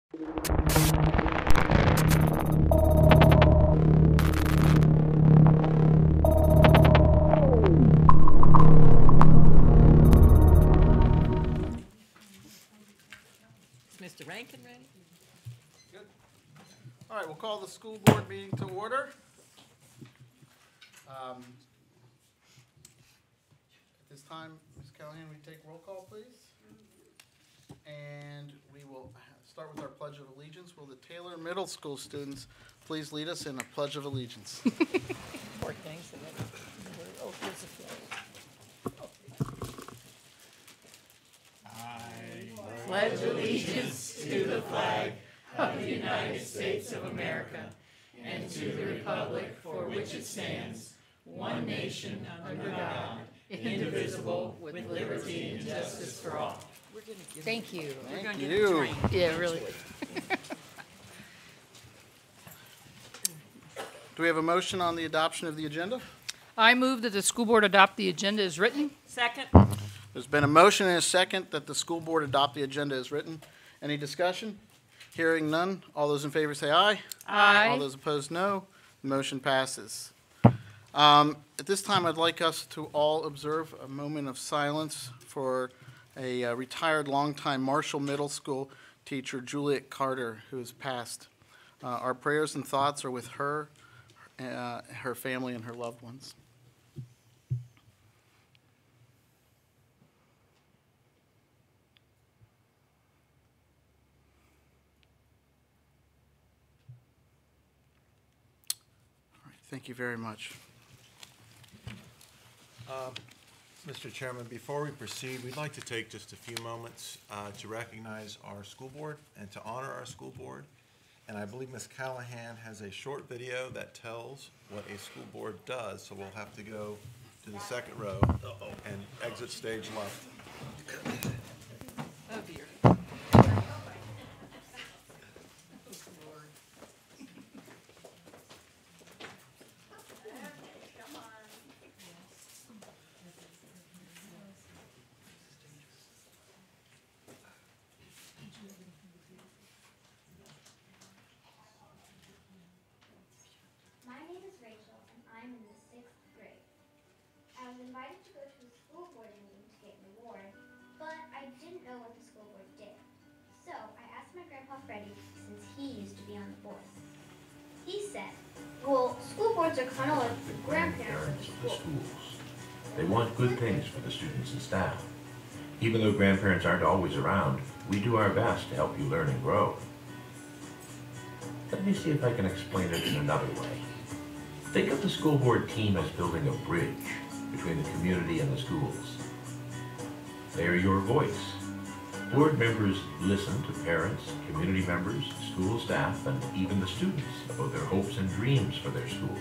Mr. Rankin ready? Good. All right, we'll call the school board meeting to order. At this time, Ms. Callahan, we take roll call, please? And we will start with our Pledge of Allegiance. Will the Taylor Middle School students please lead us in a Pledge of Allegiance? More things than that. Oh, here's the flag. I pledge allegiance to the flag of the United States of America and to the republic for which it stands, one nation under God, indivisible, with liberty and justice for all. Thank you. Thank you. Yeah, really. Do we have a motion on the adoption of the agenda? I move that the school board adopt the agenda as written. Second. There's been a motion and a second that the school board adopt the agenda as written. Any discussion? Hearing none. All those in favor say aye. Aye. All those opposed, no. The motion passes. At this time, I'd like us to all observe a moment of silence for a retired longtime Marshall Middle School teacher, Juliet Carter, who has passed. Our prayers and thoughts are with her, her family, and her loved ones. Thank you very much. Mr. Chairman, before we proceed, we'd like to take just a few moments to recognize our school board and to honor our school board. And I believe Ms. Callahan has a short video that tells what a school board does, so we'll have to go to the second row and exit stage left. Oh, dear. Invited to go to a school board meeting to get an award, but I didn't know what the school board did. So I asked my grandpa Freddie, since he used to be on the board. He said, well, school boards are kind of like the grandparents of the schools. They want good things for the students and staff. Even though grandparents aren't always around, we do our best to help you learn and grow. Let me see if I can explain it in another way. Think of the school board team as building a bridge between the community and the schools. They are your voice. Board members listen to parents, community members, school staff, and even the students about their hopes and dreams for their schools.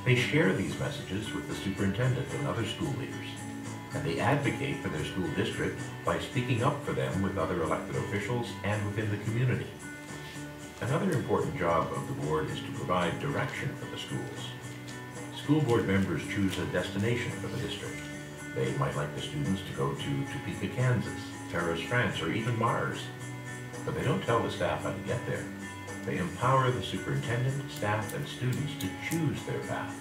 They share these messages with the superintendent and other school leaders, and they advocate for their school district by speaking up for them with other elected officials and within the community. Another important job of the board is to provide direction for the schools. School board members choose a destination for the district. They might like the students to go to Topeka, Kansas, Paris, France, or even Mars. But they don't tell the staff how to get there. They empower the superintendent, staff, and students to choose their path.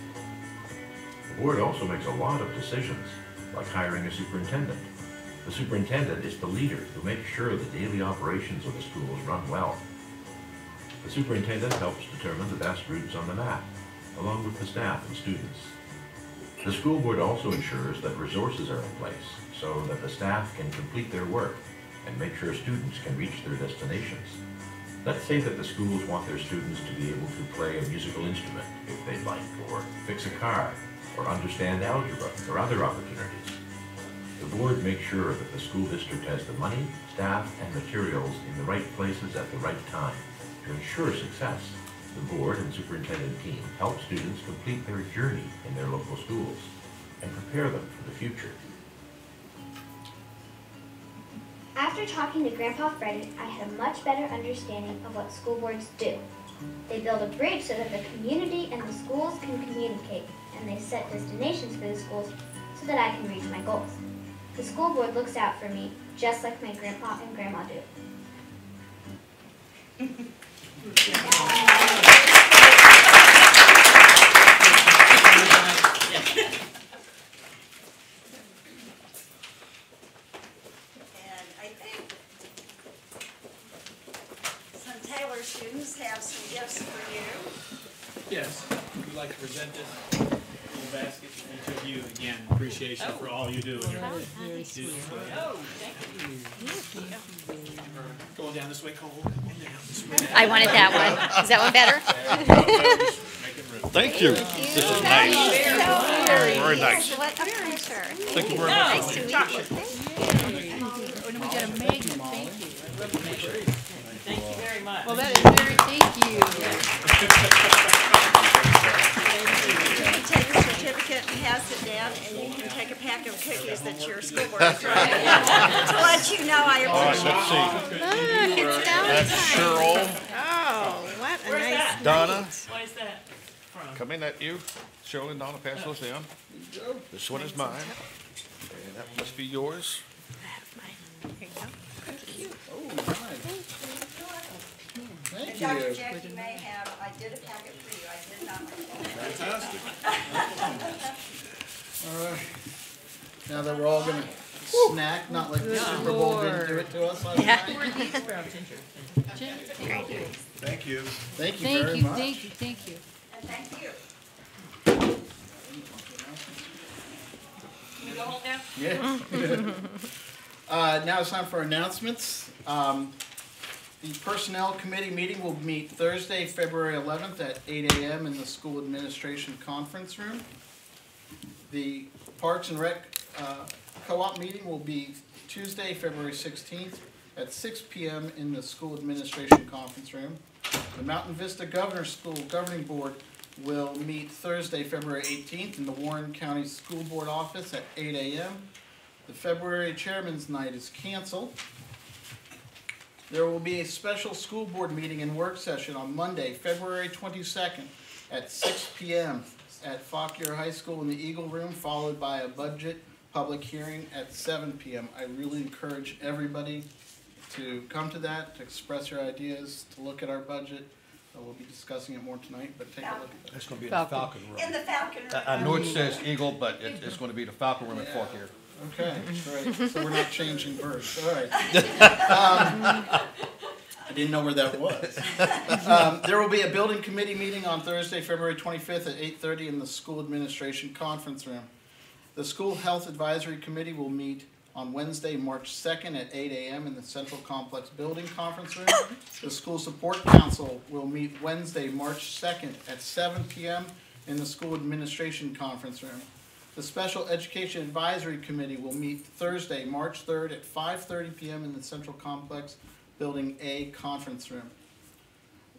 The board also makes a lot of decisions, like hiring a superintendent. The superintendent is the leader who makes sure the daily operations of the schools run well. The superintendent helps determine the best routes on the map, along with the staff and students. The school board also ensures that resources are in place so that the staff can complete their work and make sure students can reach their destinations. Let's say that the schools want their students to be able to play a musical instrument if they'd like, or fix a car, or understand algebra, or other opportunities. The board makes sure that the school district has the money, staff, and materials in the right places at the right time to ensure success. The board and superintendent team help students complete their journey in their local schools and prepare them for the future. After talking to Grandpa Freddie, I had a much better understanding of what school boards do. They build a bridge so that the community and the schools can communicate, and they set destinations for the schools so that I can reach my goals. The school board looks out for me, just like my grandpa and grandma do. And I think some Taylor students have some gifts for you. Yes, we'd like to present this little basket to each of you. Again, appreciation for all you do. Very sweet. Oh, thank you. Going down this way, Cole. Going down this way. I wanted that one. Is that one better? Thank you. This is nice. Very nice. What a pleasure. Thank you very much. Nice to meet you. Oh, and we got a magnet, thank you. Thank you very much. Well, that is very, thank you. You can take a certificate and pass it down, and you can take a pack of cookies that your school board is running to let you know I All right, appreciate let's see. it. Look, it's That's Cheryl, Oh, what a Where's nice that? Donna, What is that from? coming at you. Cheryl and Donna, pass those down. This one is mine. And that one must be yours. Thank And you. Dr. Jack, you may have, I did a packet for you, I did not. Fantastic. All right. Now that we're all gonna snack, not like the Super Bowl didn't do it to us last night. Where are these from, Ginger? Ginger, thank you. Thank you. Thank you Thank very you, much. thank you, thank you. And thank you. You go home now? Yeah. Now it's time for announcements. The Personnel Committee meeting will meet Thursday, February 11th at 8 a.m. in the School Administration Conference Room. The Parks and Rec Co-op meeting will be Tuesday, February 16th at 6 p.m. in the School Administration Conference Room. The Mountain Vista Governor's School Governing Board will meet Thursday, February 18th in the Warren County School Board office at 8 a.m. The February Chairman's Night is canceled. There will be a special school board meeting and work session on Monday, February 22nd at 6 p.m. at Fauquier High School in the Eagle Room, followed by a budget public hearing at 7 p.m. I really encourage everybody to come to that, to express your ideas, to look at our budget. We'll be discussing it more tonight, but take a look at that. It's going to be in the Falcon Room. In the Falcon Room. I know it says Eagle, but it's going to be the Falcon Room at Fauquier. Okay, great. So we're not changing birds. All right. I didn't know where that was. There will be a building committee meeting on Thursday, February 25th at 8:30 in the School Administration Conference Room. The School Health Advisory Committee will meet on Wednesday, March 2nd at 8 a.m. in the Central Complex Building Conference Room. The School Support Council will meet Wednesday, March 2nd at 7 p.m. in the School Administration Conference Room. The Special Education Advisory Committee will meet Thursday, March 3rd at 5:30 p.m. in the Central Complex Building A Conference Room.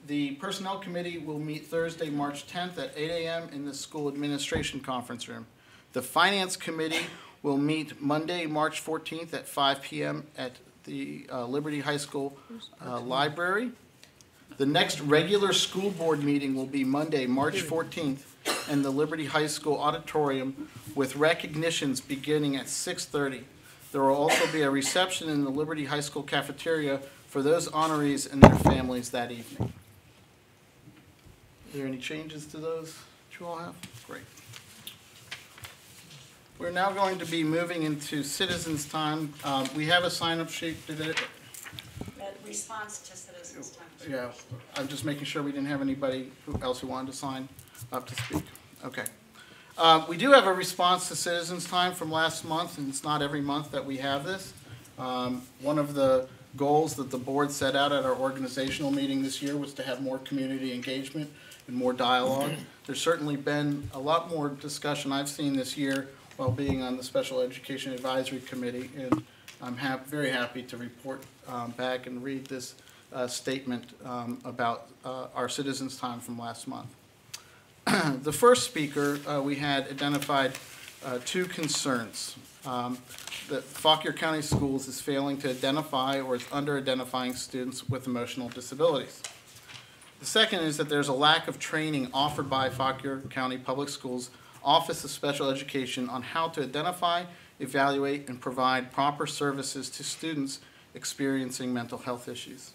The Personnel Committee will meet Thursday, March 10th at 8 a.m. in the School Administration Conference Room. The Finance Committee will meet Monday, March 14th at 5 p.m. at the Liberty High School Library. The next regular school board meeting will be Monday, March 14th in the Liberty High School Auditorium with recognitions beginning at 6:30. There will also be a reception in the Liberty High School cafeteria for those honorees and their families that evening. Are there any changes to those that you all have? Great. We're now going to be moving into citizens' time. We have a sign-up sheet. Did it? Response to citizens' time. Yeah, I'm just making sure we didn't have anybody else who wanted to sign up to speak. Okay. We do have a response to citizens' time from last month, and it's not every month that we have this. One of the goals that the board set out at our organizational meeting this year was to have more community engagement and more dialogue. There's certainly been a lot more discussion I've seen this year while being on the Special Education Advisory Committee, and I'm very happy to report back and read this statement about our citizens' time from last month. The first speaker, we had identified two concerns. That Fauquier County Schools is failing to identify or is under-identifying students with emotional disabilities. The second is that there's a lack of training offered by Fauquier County Public Schools Office of Special Education on how to identify, evaluate, and provide proper services to students experiencing mental health issues.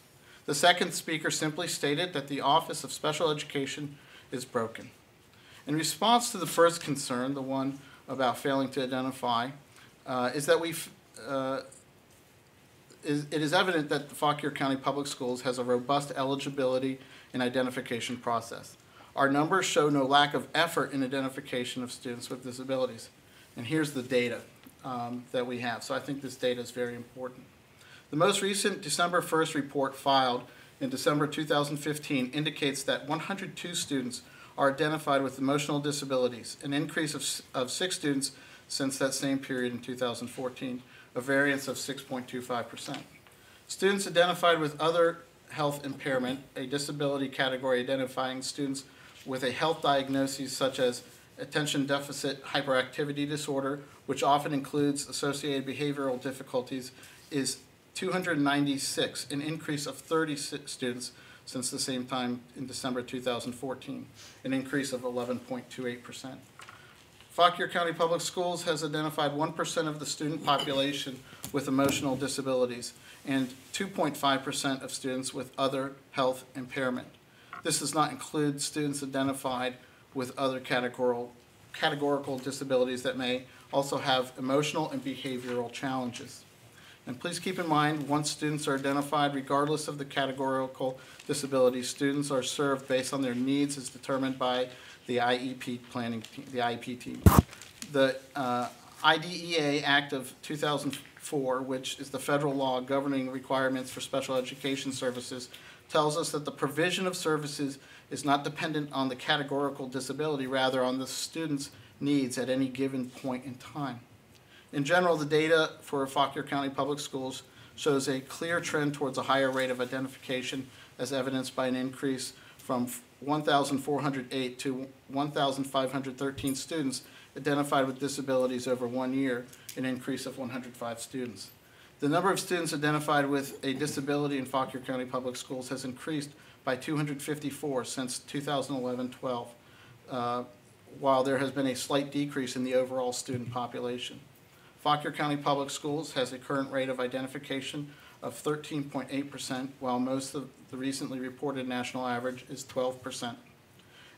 The second speaker simply stated that the Office of Special Education is broken. In response to the first concern, the one about failing to identify, is that it is evident that the Fauquier County Public Schools has a robust eligibility and identification process. Our numbers show no lack of effort in identification of students with disabilities. And here's the data that we have. So I think this data is very important. The most recent December 1st report filed in December 2015 indicates that 102 students are identified with emotional disabilities, an increase of 6 students since that same period in 2014, a variance of 6.25%. Students identified with other health impairment, a disability category identifying students with a health diagnosis such as attention deficit hyperactivity disorder, which often includes associated behavioral difficulties, is 296, an increase of 30 students since the same time in December 2014, an increase of 11.28%. Fauquier County Public Schools has identified 1% of the student population with emotional disabilities and 2.5% of students with other health impairment. This does not include students identified with other categorical disabilities that may also have emotional and behavioral challenges. And please keep in mind, once students are identified, regardless of the categorical disability, students are served based on their needs as determined by the IEP planning team, the IEP team. The IDEA Act of 2004, which is the federal law governing requirements for special education services, tells us that the provision of services is not dependent on the categorical disability, rather on the student's needs at any given point in time. In general, the data for Fauquier County Public Schools shows a clear trend towards a higher rate of identification, as evidenced by an increase from 1,408 to 1,513 students identified with disabilities over 1 year, an increase of 105 students. The number of students identified with a disability in Fauquier County Public Schools has increased by 254 since 2011-12, while there has been a slight decrease in the overall student population. Fauquier County Public Schools has a current rate of identification of 13.8%, while most of the recently reported national average is 12%.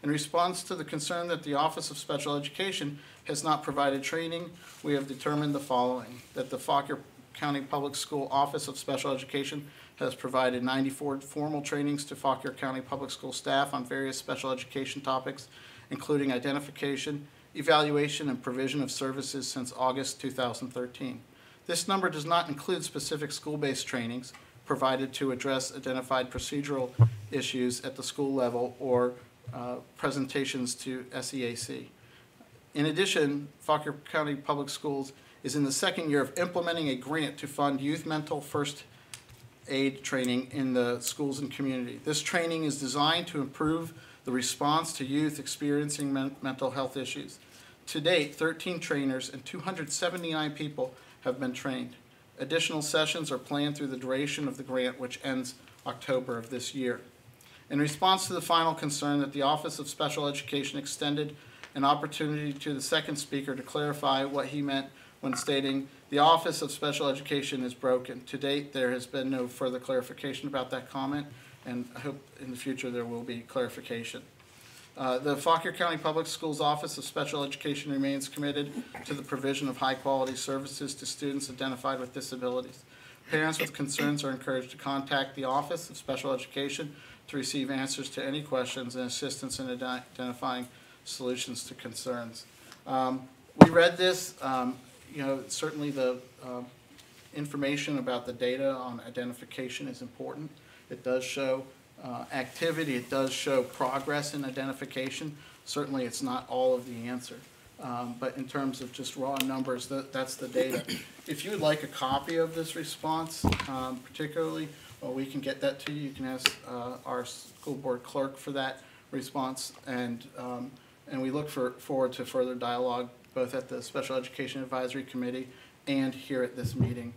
In response to the concern that the Office of Special Education has not provided training, we have determined the following: that the Fauquier County Public School Office of Special Education has provided 94 formal trainings to Fauquier County Public School staff on various special education topics, including identification, evaluation, and provision of services since August 2013. This number does not include specific school-based trainings provided to address identified procedural issues at the school level or presentations to SEAC. In addition, Fauquier County Public Schools is in the second year of implementing a grant to fund youth mental first aid training in the schools and community. This training is designed to improve the response to youth experiencing mental health issues. To date, 13 trainers and 279 people have been trained. Additional sessions are planned through the duration of the grant, which ends October of this year. In response to the final concern that the Office of Special Education extended an opportunity to the second speaker to clarify what he meant when stating the Office of Special Education is broken. To date, there has been no further clarification about that comment, and I hope in the future there will be clarification. The Fauquier County Public Schools Office of Special Education remains committed to the provision of high-quality services to students identified with disabilities. Parents with concerns are encouraged to contact the Office of Special Education to receive answers to any questions and assistance in identifying solutions to concerns. We read this. Certainly the information about the data on identification is important. It does show activity. It does show progress in identification. Certainly it's not all of the answer. But in terms of just raw numbers, that's the data. If you would like a copy of this response, particularly, well, we can get that to you. You can ask our school board clerk for that response, and we look forward to further dialogue both at the Special Education Advisory Committee and here at this meeting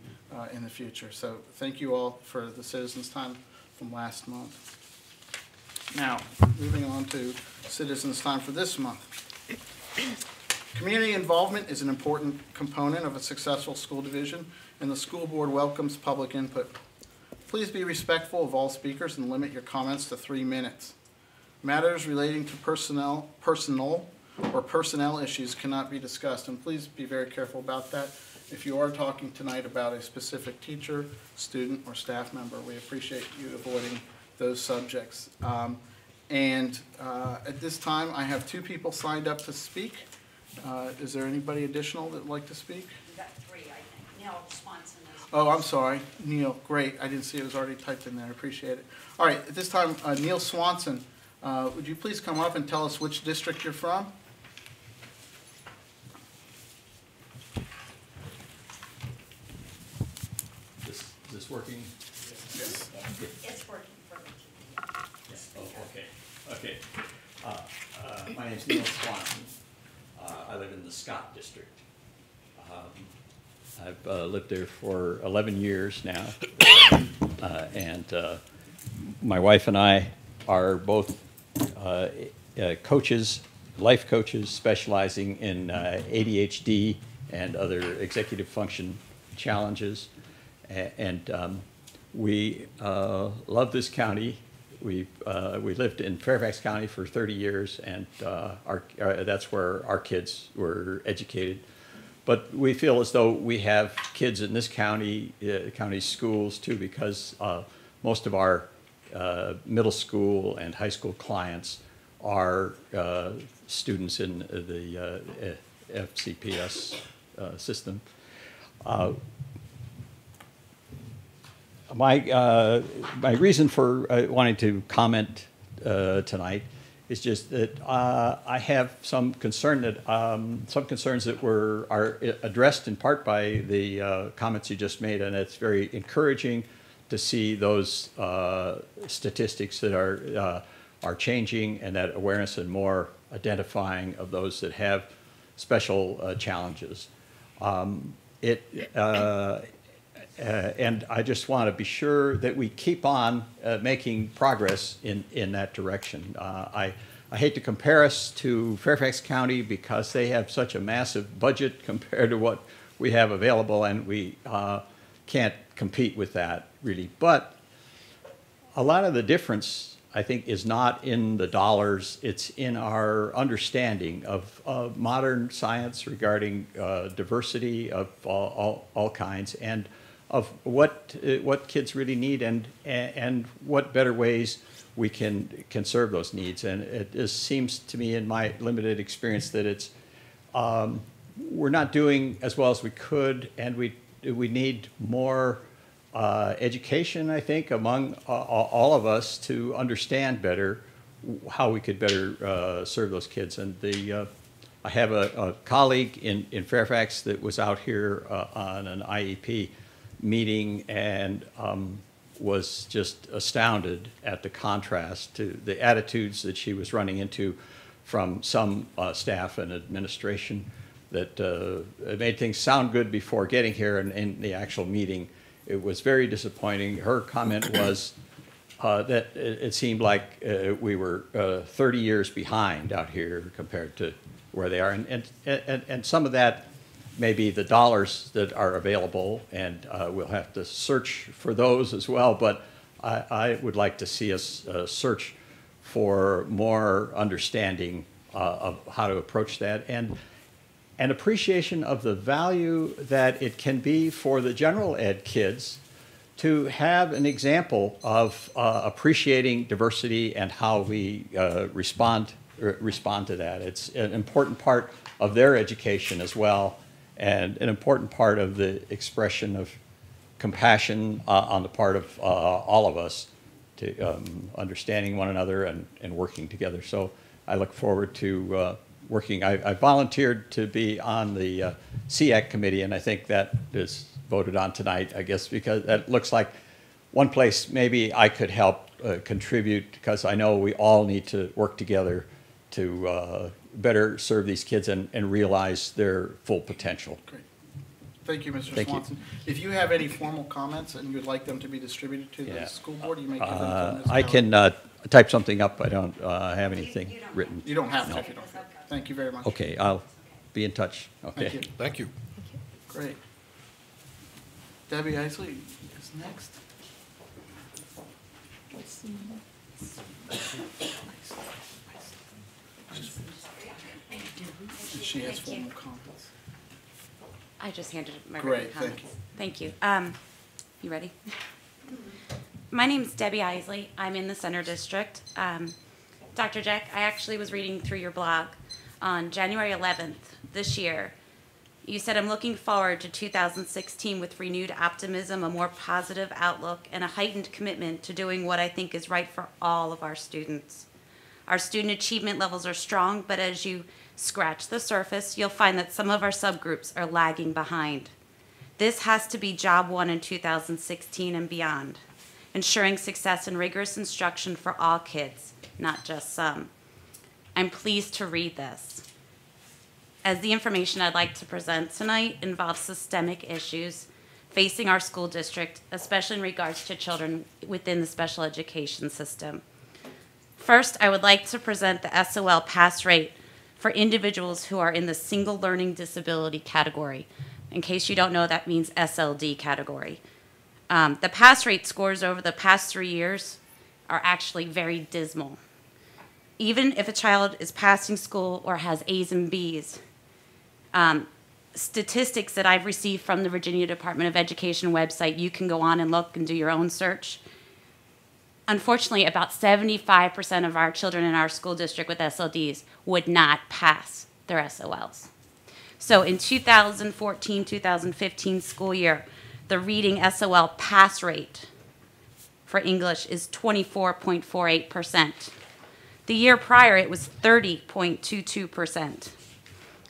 in the future. So thank you all for the citizens' time from last month. Now, moving on to citizens' time for this month. Community involvement is an important component of a successful school division, and the school board welcomes public input. please be respectful of all speakers and limit your comments to 3 minutes. Matters relating to personal or personnel issues cannot be discussed, and please be very careful about that. If you are talking tonight about a specific teacher, student, or staff member, we appreciate you avoiding those subjects. At this time, I have 2 people signed up to speak. Is there anybody additional that would like to speak? We've got 3, I think. Neil Swanson is. Oh, I'm sorry. Neil, great. I didn't see it was already typed in there. I appreciate it. All right, at this time, Neil Swanson, would you please come up and tell us which district you're from? Is this working? Yes. It's working for me. Yes. Oh, okay. Okay. My name's Neil Swanson. I live in the Scott district. I've lived there for 11 years now, and my wife and I are both coaches, life coaches, specializing in ADHD and other executive function challenges, and we love this county. We lived in Fairfax County for 30 years, and that's where our kids were educated. But we feel as though we have kids in this county, county schools too, because most of our middle school and high school clients are students in the FCPS system. My reason for wanting to comment tonight is just that I have some concerns that are addressed in part by the comments you just made, and it's very encouraging to see those statistics that are changing, and that awareness and more identifying of those that have special challenges. And I just want to be sure that we keep on making progress in that direction. I hate to compare us to Fairfax County because they have such a massive budget compared to what we have available, and we can't compete with that really. But a lot of the difference, I think, is not in the dollars. It's in our understanding of modern science regarding diversity of all kinds, and of what kids really need, and what better ways we can serve those needs. And it just seems to me, in my limited experience, that it's we're not doing as well as we could, and we need more education, I think, among all of us to understand better how we could better serve those kids. And I have a colleague in Fairfax that was out here on an IEP meeting, and was just astounded at the contrast to the attitudes that she was running into from some staff and administration that made things sound good before getting here, and in the actual meeting it was very disappointing. Her comment was that it seemed like we were 30 years behind out here compared to where they are, and some of that maybe the dollars that are available, and we'll have to search for those as well. But I would like to see us search for more understanding of how to approach that, and an appreciation of the value that it can be for the general ed kids to have an example of appreciating diversity and how we respond to that. It's an important part of their education as well, and an important part of the expression of compassion on the part of all of us to understanding one another and working together. So I look forward to working. I volunteered to be on the SEAC committee, and I think that is voted on tonight, I guess, because that looks like one place maybe I could help contribute, because I know we all need to work together to better serve these kids and realize their full potential. Great. Thank you, Mr. Thank Swanson. you. If you have any formal comments and you'd like them to be distributed to the school board, you may give them to Ms. I Keller. can type something up. I don't have anything written. You don't have to No. if you don't. Thank you very much. Okay, I'll be in touch. Okay. Thank you. Thank you. Great. Debbie Isley is next. And she has formal comments. I just handed my Great, written thank comments. Thank you. You ready? My name's Debbie Isley. I'm in the Center District. Dr. Jack, I actually was reading through your blog on January 11th this year. You said, I'm looking forward to 2016 with renewed optimism, a more positive outlook, and a heightened commitment to doing what I think is right for all of our students. Our student achievement levels are strong, but as you scratch the surface, you'll find that some of our subgroups are lagging behind. This has to be job one in 2016 and beyond, ensuring success and rigorous instruction for all kids, not just some. I'm pleased to read this, as the information I'd like to present tonight involves systemic issues facing our school district, especially in regards to children within the special education system. First, I would like to present the SOL pass rate for individuals who are in the single learning disability category. In case you don't know, that means SLD category. The pass rate scores over the past 3 years are actually very dismal. Even if a child is passing school or has A's and B's, statistics that I've received from the Virginia Department of Education website, you can go on and look and do your own search. Unfortunately, about 75% of our children in our school district with SLDs would not pass their SOLs. So in 2014-2015 school year, the reading SOL pass rate for English is 24.48%. The year prior, it was 30.22%.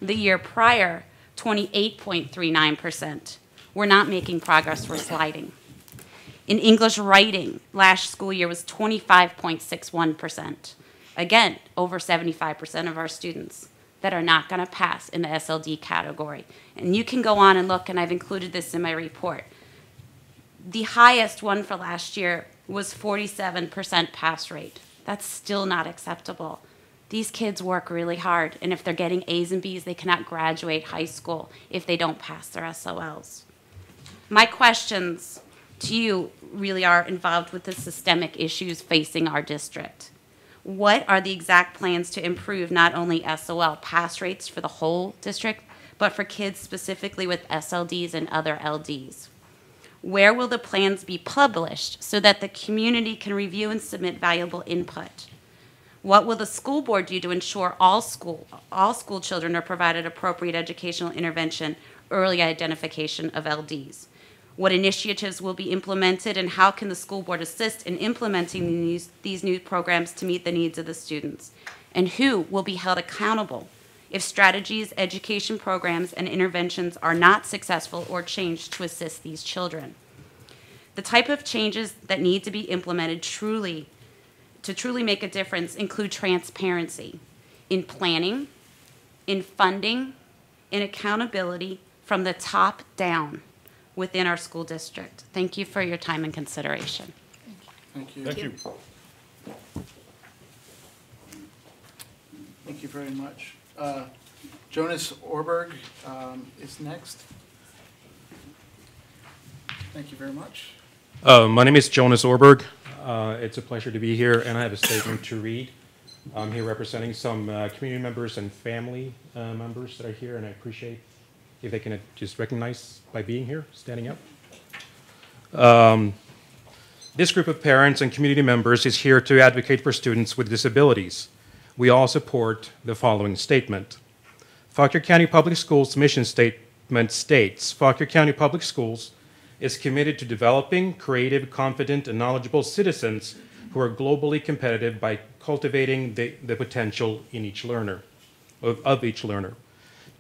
The year prior, 28.39%. We're not making progress, we're sliding. In English writing, last school year was 25.61%. Again, over 75% of our students that are not going to pass in the SLD category. And you can go on and look, and I've included this in my report. The highest one for last year was 47% pass rate. That's still not acceptable. These kids work really hard, and if they're getting A's and B's, they cannot graduate high school if they don't pass their SOLs. My questions to you really are involved with the systemic issues facing our district. What are the exact plans to improve not only SOL pass rates for the whole district, but for kids specifically with SLDs and other LDs? Where will the plans be published so that the community can review and submit valuable input? What will the school board do to ensure all school children are provided appropriate educational intervention, early identification of LDs? What initiatives will be implemented, and how can the school board assist in implementing these new programs to meet the needs of the students? And who will be held accountable if strategies, education programs, and interventions are not successful or changed to assist these children? The type of changes that need to be implemented to truly make a difference include transparency in planning, in funding, in accountability from the top down within our school district. Thank you for your time and consideration. Thank you. Thank you. Thank you very much. Jonas Orberg is next. Thank you very much. My name is Jonas Orberg. It's a pleasure to be here, and I have a statement to read. I'm here representing some community members and family members that are here, and I appreciate if they can just recognize by being here, standing up. This group of parents and community members is here to advocate for students with disabilities. We all support the following statement. Fauquier County Public Schools mission statement states, Fauquier County Public Schools is committed to developing creative, confident, and knowledgeable citizens who are globally competitive by cultivating the potential in each learner, of each learner.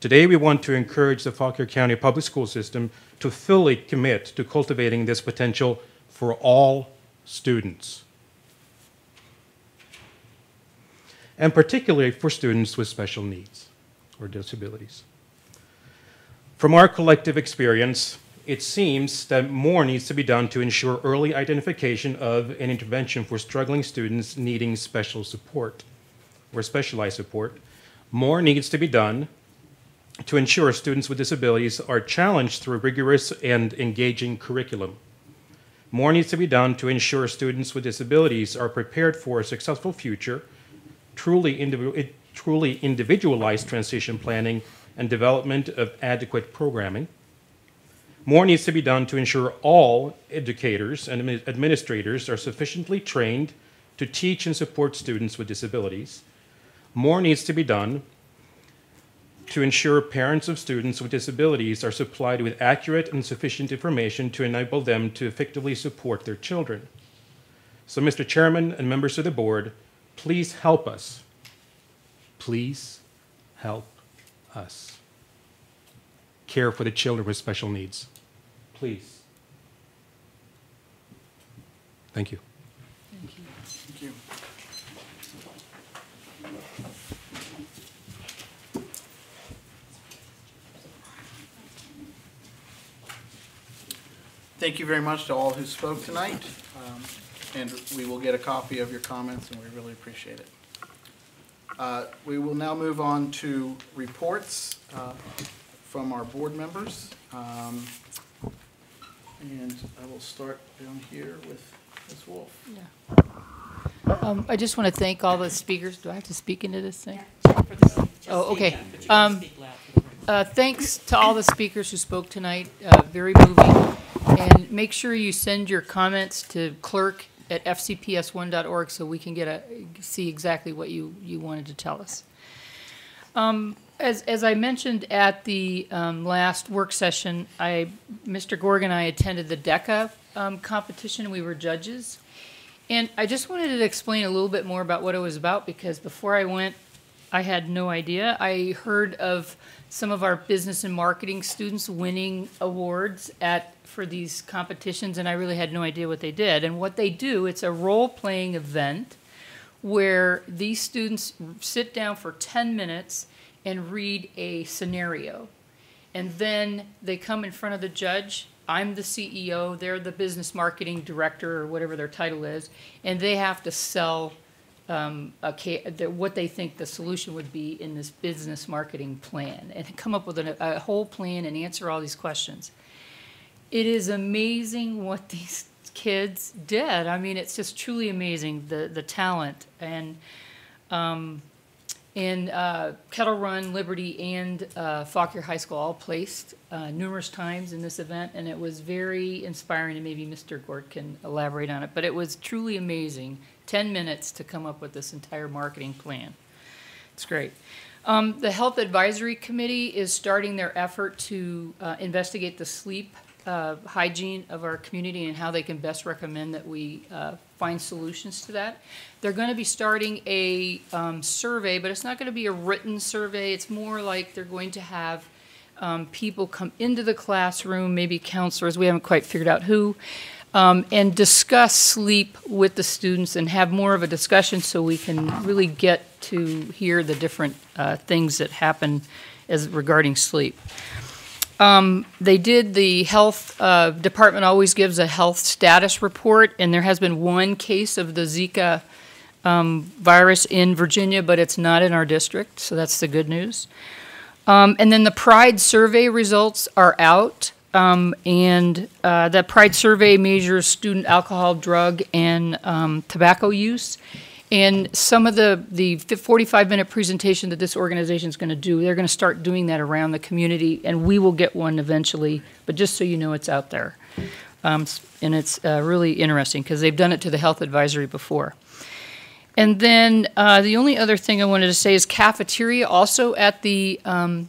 Today, we want to encourage the Fauquier County Public School System to fully commit to cultivating this potential for all students, and particularly for students with special needs or disabilities. From our collective experience, it seems that more needs to be done to ensure early identification of and intervention for struggling students needing special support or specialized support. More needs to be done to ensure students with disabilities are challenged through rigorous and engaging curriculum. More needs to be done to ensure students with disabilities are prepared for a successful future, truly individualized transition planning and development of adequate programming. More needs to be done to ensure all educators and administrators are sufficiently trained to teach and support students with disabilities. More needs to be done to ensure parents of students with disabilities are supplied with accurate and sufficient information to enable them to effectively support their children. So, Mr. Chairman and members of the board, please help us. Please help us care for the children with special needs. Please. Thank you. Thank you. Thank you very much to all who spoke tonight, and we will get a copy of your comments, and we really appreciate it. We will now move on to reports from our board members, and I will start down here with Ms. Wolf. Yeah. I just want to thank all the speakers. Do I have to speak into this thing? Oh, okay. Thanks to all the speakers who spoke tonight. Very moving. And make sure you send your comments to clerk@fcps1.org so we can see exactly what you wanted to tell us. As I mentioned at the last work session, Mr. Gorg and I attended the DECA competition. We were judges. And I just wanted to explain a little bit more about what it was about, because before I went, I had no idea. I heard of some of our business and marketing students winning awards for these competitions, and I really had no idea what they did. And what they do, it's a role-playing event where these students sit down for 10 minutes and read a scenario. And then they come in front of the judge. I'm the CEO, they're the business marketing director, or whatever their title is, and they have to sell what they think the solution would be in this business marketing plan, and come up with a whole plan and answer all these questions. It is amazing what these kids did. I mean, it's just truly amazing, the talent. And Kettle Run, Liberty, and Fauquier High School all placed numerous times in this event, and it was very inspiring, and maybe Mr. Gort can elaborate on it, but it was truly amazing. 10 minutes to come up with this entire marketing plan. It's great. The Health Advisory Committee is starting their effort to investigate the sleep hygiene of our community and how they can best recommend that we find solutions to that. They're going to be starting a survey, but it's not going to be a written survey. It's more like they're going to have people come into the classroom, maybe counselors, we haven't quite figured out who, and discuss sleep with the students and have more of a discussion so we can really get to hear the different things that happen as regarding sleep. They did the health department always gives a health status report, and there has been one case of the Zika virus in Virginia, but it's not in our district, so that's the good news. And then the Pride survey results are out, and that Pride survey measures student alcohol, drug, and tobacco use. And some of the 45-minute presentation that this organization is going to do, they're going to start doing that around the community, and we will get one eventually, but just so you know, it's out there. And it's really interesting because they've done it to the health advisory before. And then the only other thing I wanted to say is cafeteria. Also at the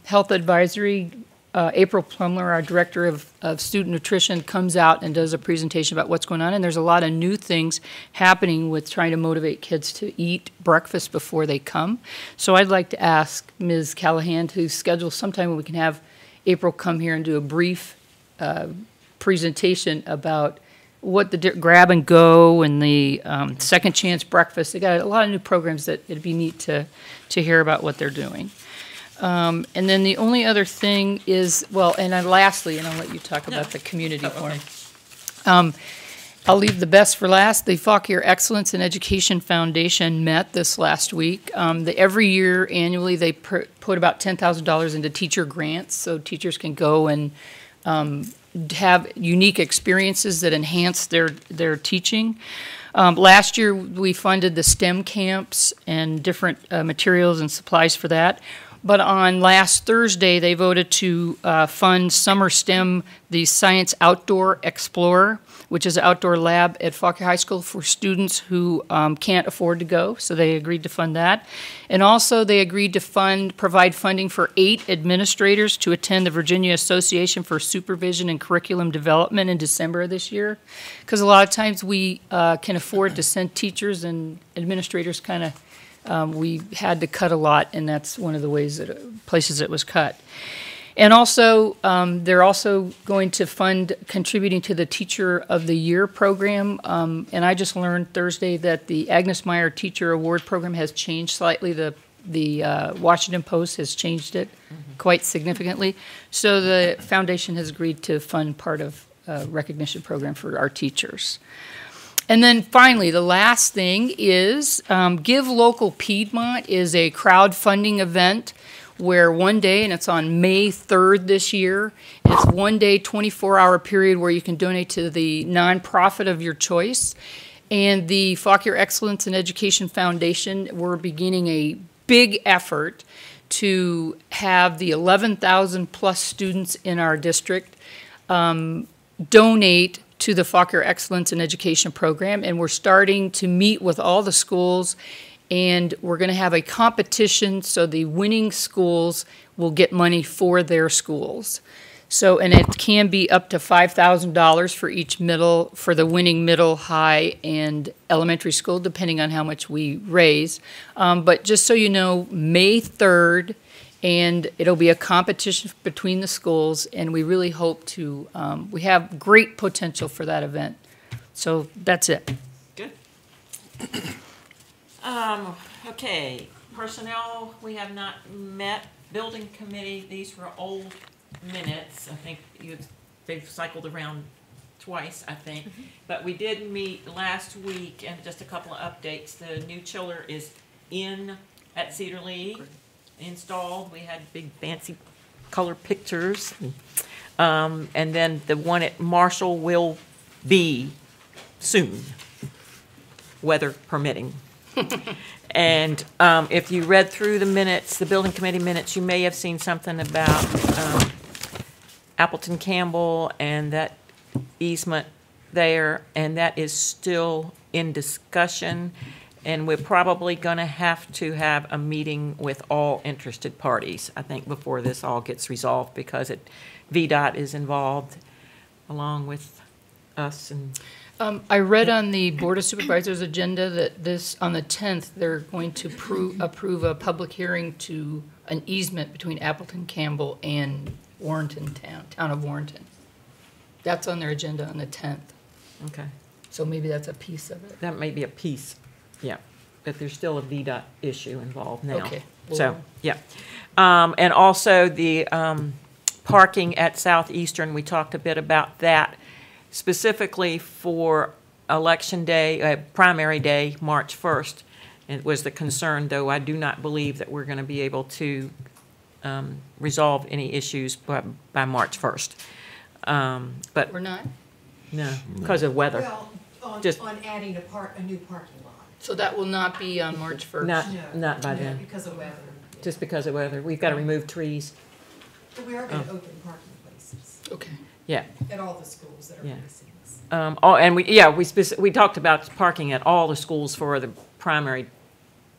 health advisory, April Plumler, our director of student nutrition, comes out and does a presentation about what's going on. And there's a lot of new things happening with trying to motivate kids to eat breakfast before they come. So I'd like to ask Ms. Callahan to schedule sometime when we can have April come here and do a brief presentation about what the grab and go and the second chance breakfast. They got a lot of new programs that it'd be neat to hear about what they're doing. And then the only other thing is, well, and then lastly, and I'll let you talk about the community forum. I'll leave the best for last. The Fauquier Excellence in Education Foundation met this last week. Every year, annually, they put about $10,000 into teacher grants, so teachers can go and have unique experiences that enhance their teaching. Last year, we funded the STEM camps and different materials and supplies for that. But on last Thursday, they voted to fund Summer STEM, the Science Outdoor Explorer, which is an outdoor lab at Fauquier High School for students who can't afford to go. So they agreed to fund that. And also they agreed to provide funding for 8 administrators to attend the Virginia Association for Supervision and Curriculum Development in December of this year. Because a lot of times we can afford to send teachers, and administrators kind of we had to cut a lot, and that's one of the ways places it was cut. And also, they're also going to fund contributing to the Teacher of the Year program. And I just learned Thursday that the Agnes Meyer Teacher Award program has changed slightly. The Washington Post has changed it quite significantly. So the foundation has agreed to fund part of a recognition program for our teachers. And then finally, the last thing is Give Local Piedmont is a crowdfunding event where one day, and it's on May 3rd this year, and it's one day, 24-hour period where you can donate to the nonprofit of your choice. And the Fauquier Excellence in Education Foundation, we're beginning a big effort to have the 11,000 plus students in our district donate to the Fauquier Excellence in Education program, and we're starting to meet with all the schools, and we're going to have a competition so the winning schools will get money for their schools. So, and it can be up to $5,000 for each for the winning middle, high, and elementary school, depending on how much we raise. But just so you know, May 3rd, and it'll be a competition between the schools, and we really hope to, we have great potential for that event. So that's it. Good. Okay, personnel, we have not met. Building committee, these were old minutes. I think they've cycled around twice, I think. But we did meet last week, and just a couple of updates. The new chiller is in at Cedar Lee, installed. We had big fancy color pictures. And then the one at Marshall will be soon, weather permitting. And if you read through the minutes, the building committee minutes, you may have seen something about Appleton Campbell and that easement there, and that is still in discussion. And we're probably going to have a meeting with all interested parties, I think, before this all gets resolved, because VDOT is involved along with us. And I read on the Board of Supervisors agenda that on the 10th, they're going to approve a public hearing to an easement between Appleton Campbell and Warrenton town of Warrenton. That's on their agenda on the 10th. Okay. So maybe that's a piece of it. That may be a piece, yeah. But there's still a VDOT issue involved now. Okay. So, yeah. And also the parking at Southeastern, we talked a bit about that. Specifically for Election Day, primary day, March 1st. It was the concern, though I do not believe that we're going to be able to resolve any issues by March 1st. But we're not? No, because of weather. Well, on adding a new parking lot. So that will not be on March 1st? Not by then. Because of weather. Just because of weather. We've got to remove trees. But we are going to open parking places. Okay. Yeah. At all the schools that are facing us. And we talked about parking at all the schools for the primary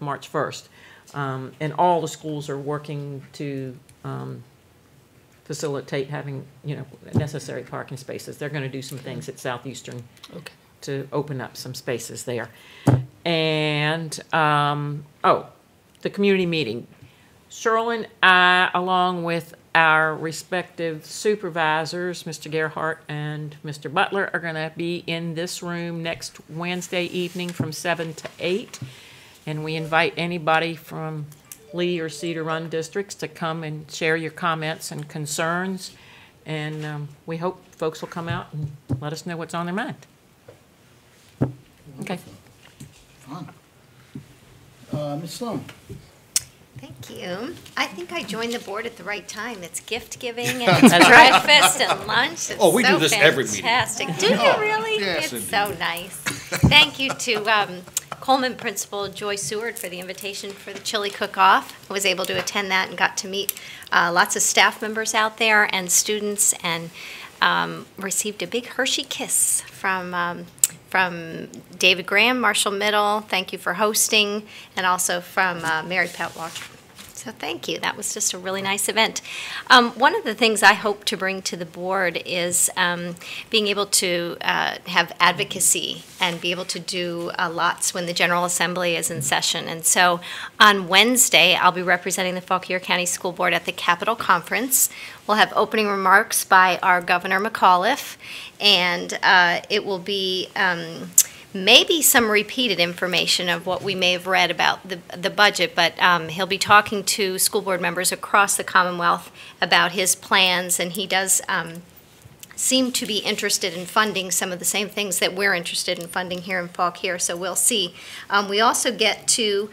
March 1st. And all the schools are working to facilitate having, necessary parking spaces. They're going to do some things at Southeastern to open up some spaces there. And, the community meeting. Cheryl and I, along with our respective supervisors, Mr. Gerhart and Mr. Butler, are going to be in this room next Wednesday evening from 7 to 8. And we invite anybody from Lee or Cedar Run districts to come and share your comments and concerns. And we hope folks will come out and let us know what's on their mind. Okay. Fun. Ms. Sloan. Thank you. you. I think I joined the board at the right time. It's gift giving and it's breakfast and lunch. It's We do this every meeting. Fantastic. Do you really? Yes, It's so nice. Thank you to Coleman Principal Joy Seward for the invitation for the chili cook-off. I was able to attend that and got to meet lots of staff members out there and students, and received a big Hershey kiss from David Graham, Marshall Middle. Thank you for hosting, and also from Mary Pat Walker. So thank you. That was just a really nice event. One of the things I hope to bring to the board is being able to have advocacy and be able to do lots when the General Assembly is in session. And so on Wednesday, I'll be representing the Fauquier County School Board at the Capitol Conference. We'll have opening remarks by our Governor McAuliffe, and it will be maybe some repeated information of what we may have read about the budget, but he'll be talking to school board members across the Commonwealth about his plans, and he does seem to be interested in funding some of the same things that we're interested in funding here in Fauquier, so we'll see. We also get to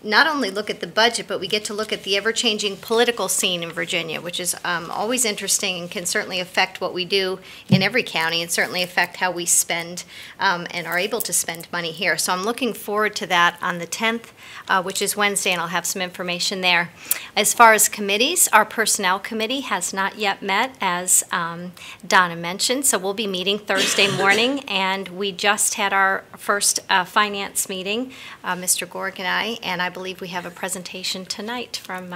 not only look at the budget, but we get to look at the ever-changing political scene in Virginia, which is always interesting and can certainly affect what we do in every county and certainly affect how we spend and are able to spend money here. So I'm looking forward to that on the 10th, which is Wednesday, and I'll have some information there. As far as committees, our Personnel Committee has not yet met, as Donna mentioned, so we'll be meeting Thursday morning, and we just had our first finance meeting, Mr. Gorg and I believe we have a presentation tonight from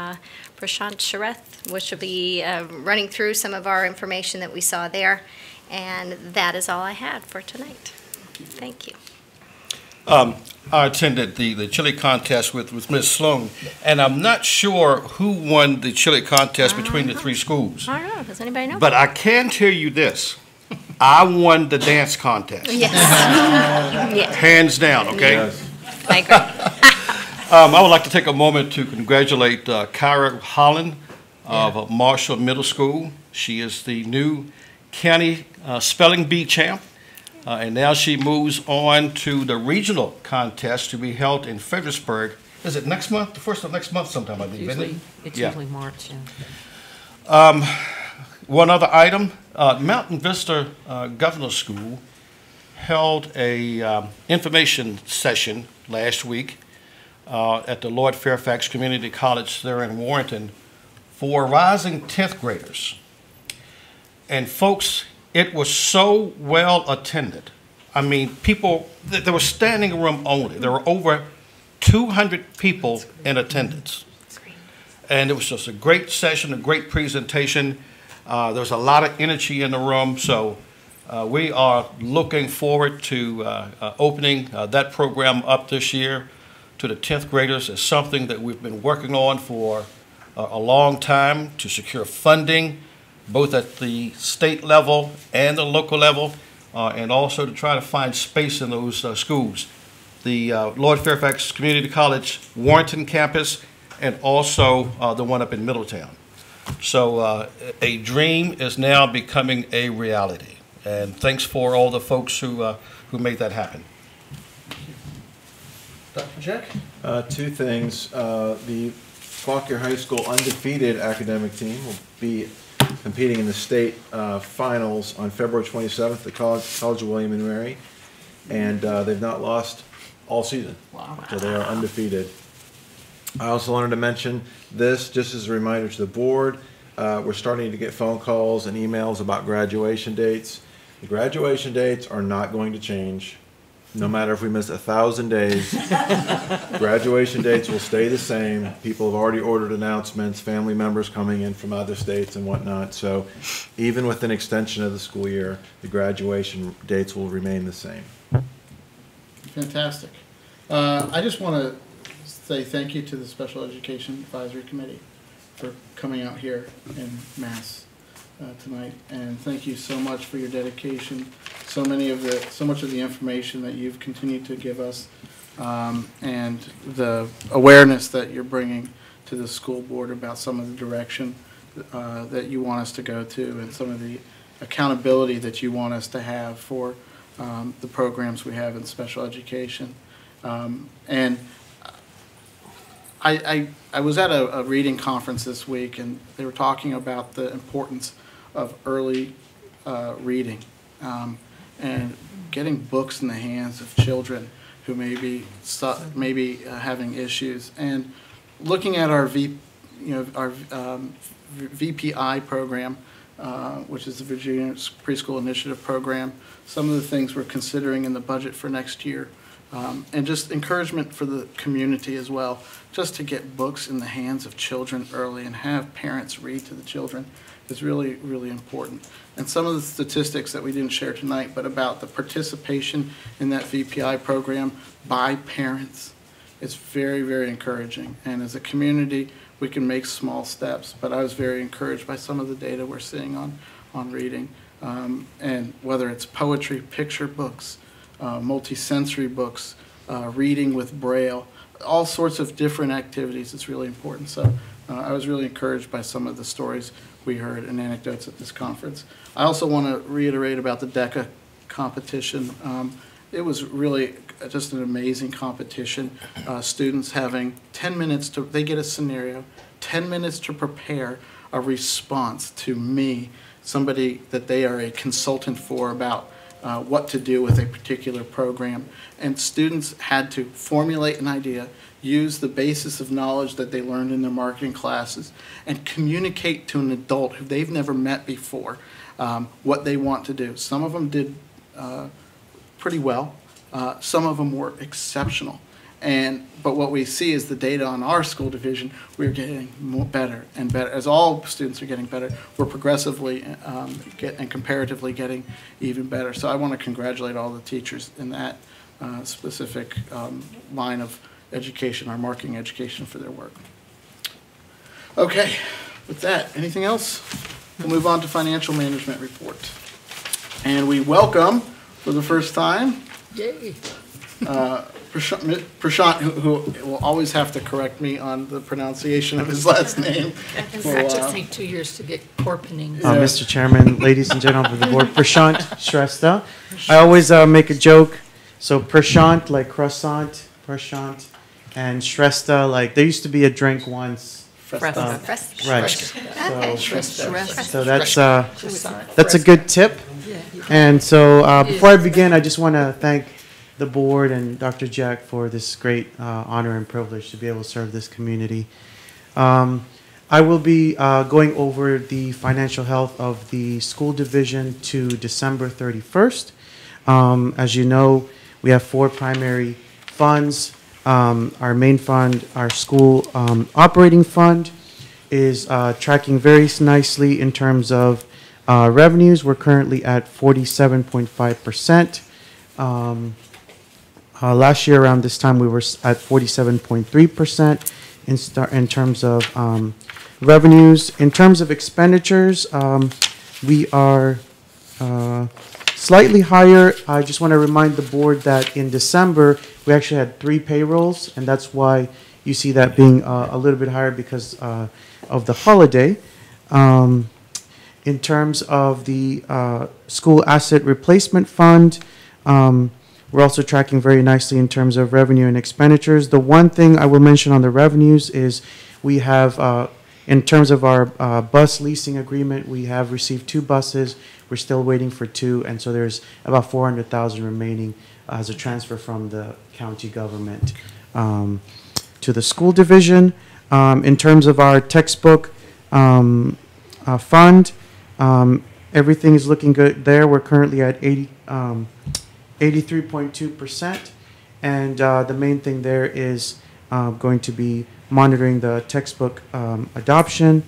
Prashant Shareth, which will be running through some of our information that we saw there. And that is all I had for tonight. Thank you. I attended the chili contest with Ms. Sloan, and I'm not sure who won the chili contest between the three schools. I don't know. Does anybody know? But I can tell you this. I won the dance contest. Yes. Yes. Hands down, okay? Yes. I agree. I would like to take a moment to congratulate Kyra Holland of Marshall Middle School. She is the new county spelling bee champ, and now she moves on to the regional contest to be held in Fredericksburg. Is it next month? The first of next month sometime, I believe, isn't it? It's usually March, yeah. One other item, Mountain Vista Governor School held a information session last week at the Lord Fairfax Community College there in Warrenton for rising 10th graders. And folks, it was so well attended. I mean, people, there was standing room only. There were over 200 people in attendance. And it was just a great session, a great presentation. There was a lot of energy in the room, so we are looking forward to opening that program up this year to the 10th graders. Is something that we've been working on for a long time to secure funding, both at the state level and the local level, and also to try to find space in those schools. The Lord Fairfax Community College Warrenton campus, and also the one up in Middletown. So a dream is now becoming a reality. And thanks for all the folks who made that happen. Dr. Jack? Two things. The Fauquier High School undefeated academic team will be competing in the state finals on February 27th at the College of William and Mary. And they've not lost all season. Wow. So they are undefeated. I also wanted to mention this just as a reminder to the board. We're starting to get phone calls and emails about graduation dates. The graduation dates are not going to change. No matter if we miss 1,000 days, graduation dates will stay the same. People have already ordered announcements, family members coming in from other states and whatnot. So even with an extension of the school year, the graduation dates will remain the same. Fantastic. I just want to say thank you to the Special Education Advisory Committee for coming out here in mass tonight, and thank you so much for your dedication, so much of the information that you've continued to give us, and the awareness that you're bringing to the school board about some of the direction that you want us to go to, and some of the accountability that you want us to have for the programs we have in special education. And I was at a reading conference this week, and they were talking about the importance of early reading and getting books in the hands of children who may be having issues. And looking at our VPI program, which is the Virginia Preschool Initiative Program, some of the things we're considering in the budget for next year, and just encouragement for the community as well, just to get books in the hands of children early and have parents read to the children is really, really important. And some of the statistics that we didn't share tonight, but about the participation in that VPI program by parents, is very, very encouraging. And as a community, we can make small steps, but I was very encouraged by some of the data we're seeing on reading. And whether it's poetry, picture books, multi-sensory books, reading with Braille, all sorts of different activities, it's really important. So I was really encouraged by some of the stories we heard and anecdotes at this conference. I also want to reiterate about the DECA competition. It was really just an amazing competition. Students having 10 minutes to, they get a scenario, 10 minutes to prepare a response to me, somebody that they are a consultant for about what to do with a particular program. And students had to formulate an idea, use the basis of knowledge that they learned in their marketing classes, and communicate to an adult who they've never met before what they want to do. Some of them did pretty well. Some of them were exceptional. But what we see is the data on our school division, we're getting better and better. As all students are getting better, we're progressively and comparatively getting even better. So I want to congratulate all the teachers in that specific line of education, our marketing education, for their work. Okay, with that, anything else? We'll move on to financial management report. And we welcome, for the first time, Yay. Prashant, who will always have to correct me on the pronunciation of his last name. I've been practicing 2 years to get Korpening. Mr. Chairman, ladies and gentlemen of the board, Prashant Shrestha. I always make a joke. So Prashant, like croissant, Prashant, and Shrestha, like there used to be a drink once. Right. So that's a good tip. And so before I begin, I just want to thank the board and Dr. Jack for this great honor and privilege to be able to serve this community. I will be going over the financial health of the school division to December 31st. As you know, we have 4 primary funds. Our main fund, our school operating fund, is tracking very nicely in terms of revenues. We're currently at 47.5%. Last year around this time we were at 47.3% in terms of revenues. In terms of expenditures, we are slightly higher. I just want to remind the board that in December we actually had 3 payrolls, and that's why you see that being a little bit higher because of the holiday. In terms of the school asset replacement fund, we're also tracking very nicely in terms of revenue and expenditures. The one thing I will mention on the revenues is we have, in terms of our bus leasing agreement, we have received 2 buses. We're still waiting for 2, and so there's about $400,000 remaining as a transfer from the county government to the school division. In terms of our textbook fund, everything is looking good there. We're currently at 83.2%, and the main thing there is going to be monitoring the textbook adoption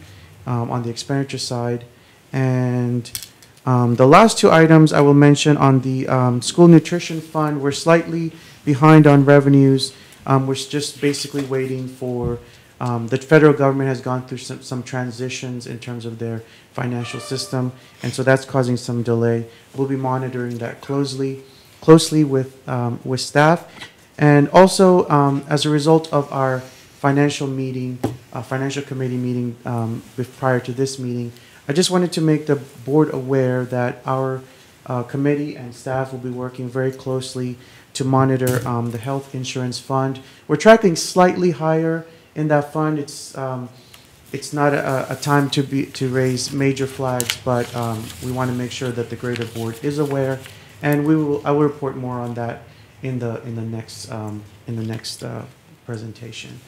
on the expenditure side. And the last 2 items I will mention on the school nutrition fund, we're slightly behind on revenues. We're just basically waiting for the federal government has gone through some transitions in terms of their financial system, and so that's causing some delay. We'll be monitoring that closely with staff. And also, as a result of our financial committee meeting prior to this meeting, I just wanted to make the board aware that our committee and staff will be working very closely to monitor the health insurance fund. We're tracking slightly higher in that fund. It's not a time to raise major flags, but we want to make sure that the greater board is aware, and I will report more on that in the next presentation.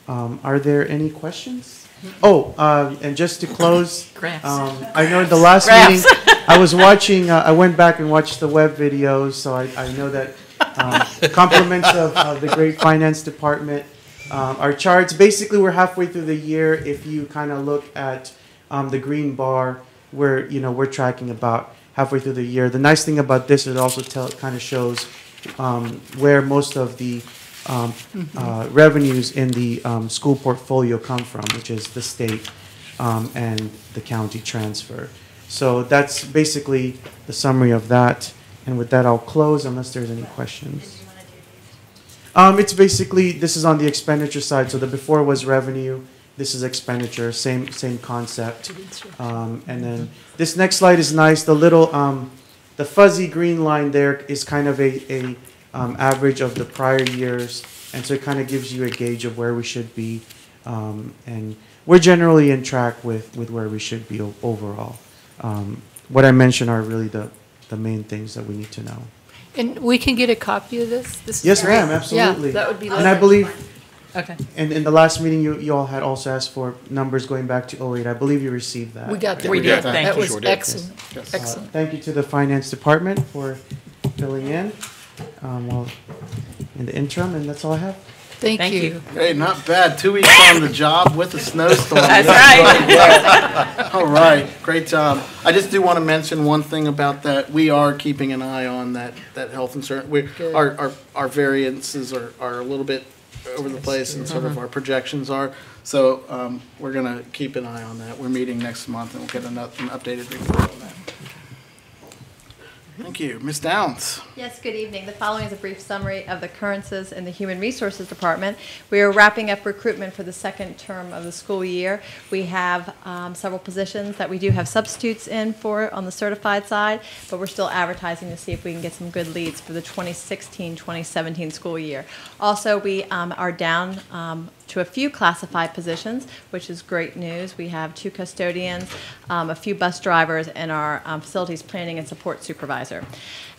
Are there any questions? Oh, and just to close, I know in the last meeting I was watching. I went back and watched the web videos, so I know that compliments of the great finance department. Our charts, basically we're halfway through the year. If you kind of look at the green bar, we're tracking about halfway through the year. The nice thing about this, it also kind of shows where most of the revenues in the school portfolio come from, which is the state and the county transfer. So that's basically the summary of that. And with that, I'll close unless there's any questions. It's basically, this is on the expenditure side. So the before was revenue. This is expenditure, same concept. And then this next slide is nice. The little, the fuzzy green line there is kind of a average of the prior years. And so it kind of gives you a gauge of where we should be. And we're generally in track with where we should be overall. What I mentioned are really the main things that we need to know. And we can get a copy of this? Yes, ma'am, absolutely. Yeah, that would be lovely. And I believe, okay. And in the last meeting, you all had also asked for numbers going back to 2008. I believe you received that. We got that. We did. Thank That you. was Sure did. excellent. Yes. Excellent. Thank you to the finance department for filling in in the interim, and that's all I have. Thank you. Hey, not bad. 2 weeks on the job with a snowstorm. That's right. Yeah. All right, great job. I just do want to mention one thing about that. We are keeping an eye on that health insurance. Our variances are a little bit over the place, and sort of our projections are. So we're going to keep an eye on that. We're meeting next month, and we'll get an updated report on that. Thank you. Ms. Downs. Yes, good evening. The following is a brief summary of the occurrences in the Human Resources Department. We are wrapping up recruitment for the second term of the school year. We have several positions that we do have substitutes in for on the certified side, but we're still advertising to see if we can get some good leads for the 2016-2017 school year. Also, we are down to a few classified positions, which is great news. We have 2 custodians, a few bus drivers, and our facilities planning and support supervisor.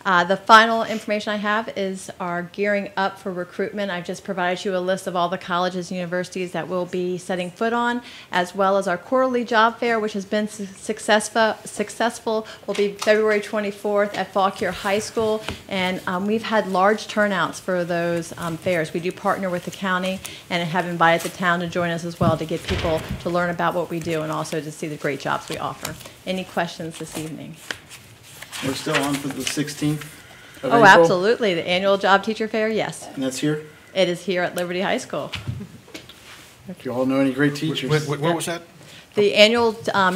The final information I have is our gearing up for recruitment. I've just provided you a list of all the colleges and universities that we'll be setting foot on, as well as our quarterly job fair, which has been successful. Will be February 24th at Fauquier High School, and we've had large turnouts for those fairs. We do partner with the county and have invited the town to join us as well to get people to learn about what we do and also to see the great jobs we offer. Any questions this evening? We're still on for the 16th of Oh, April. absolutely. The annual job teacher fair, yes. And that's here? It is here at Liberty High School. If you all know any great teachers. Where was that? The annual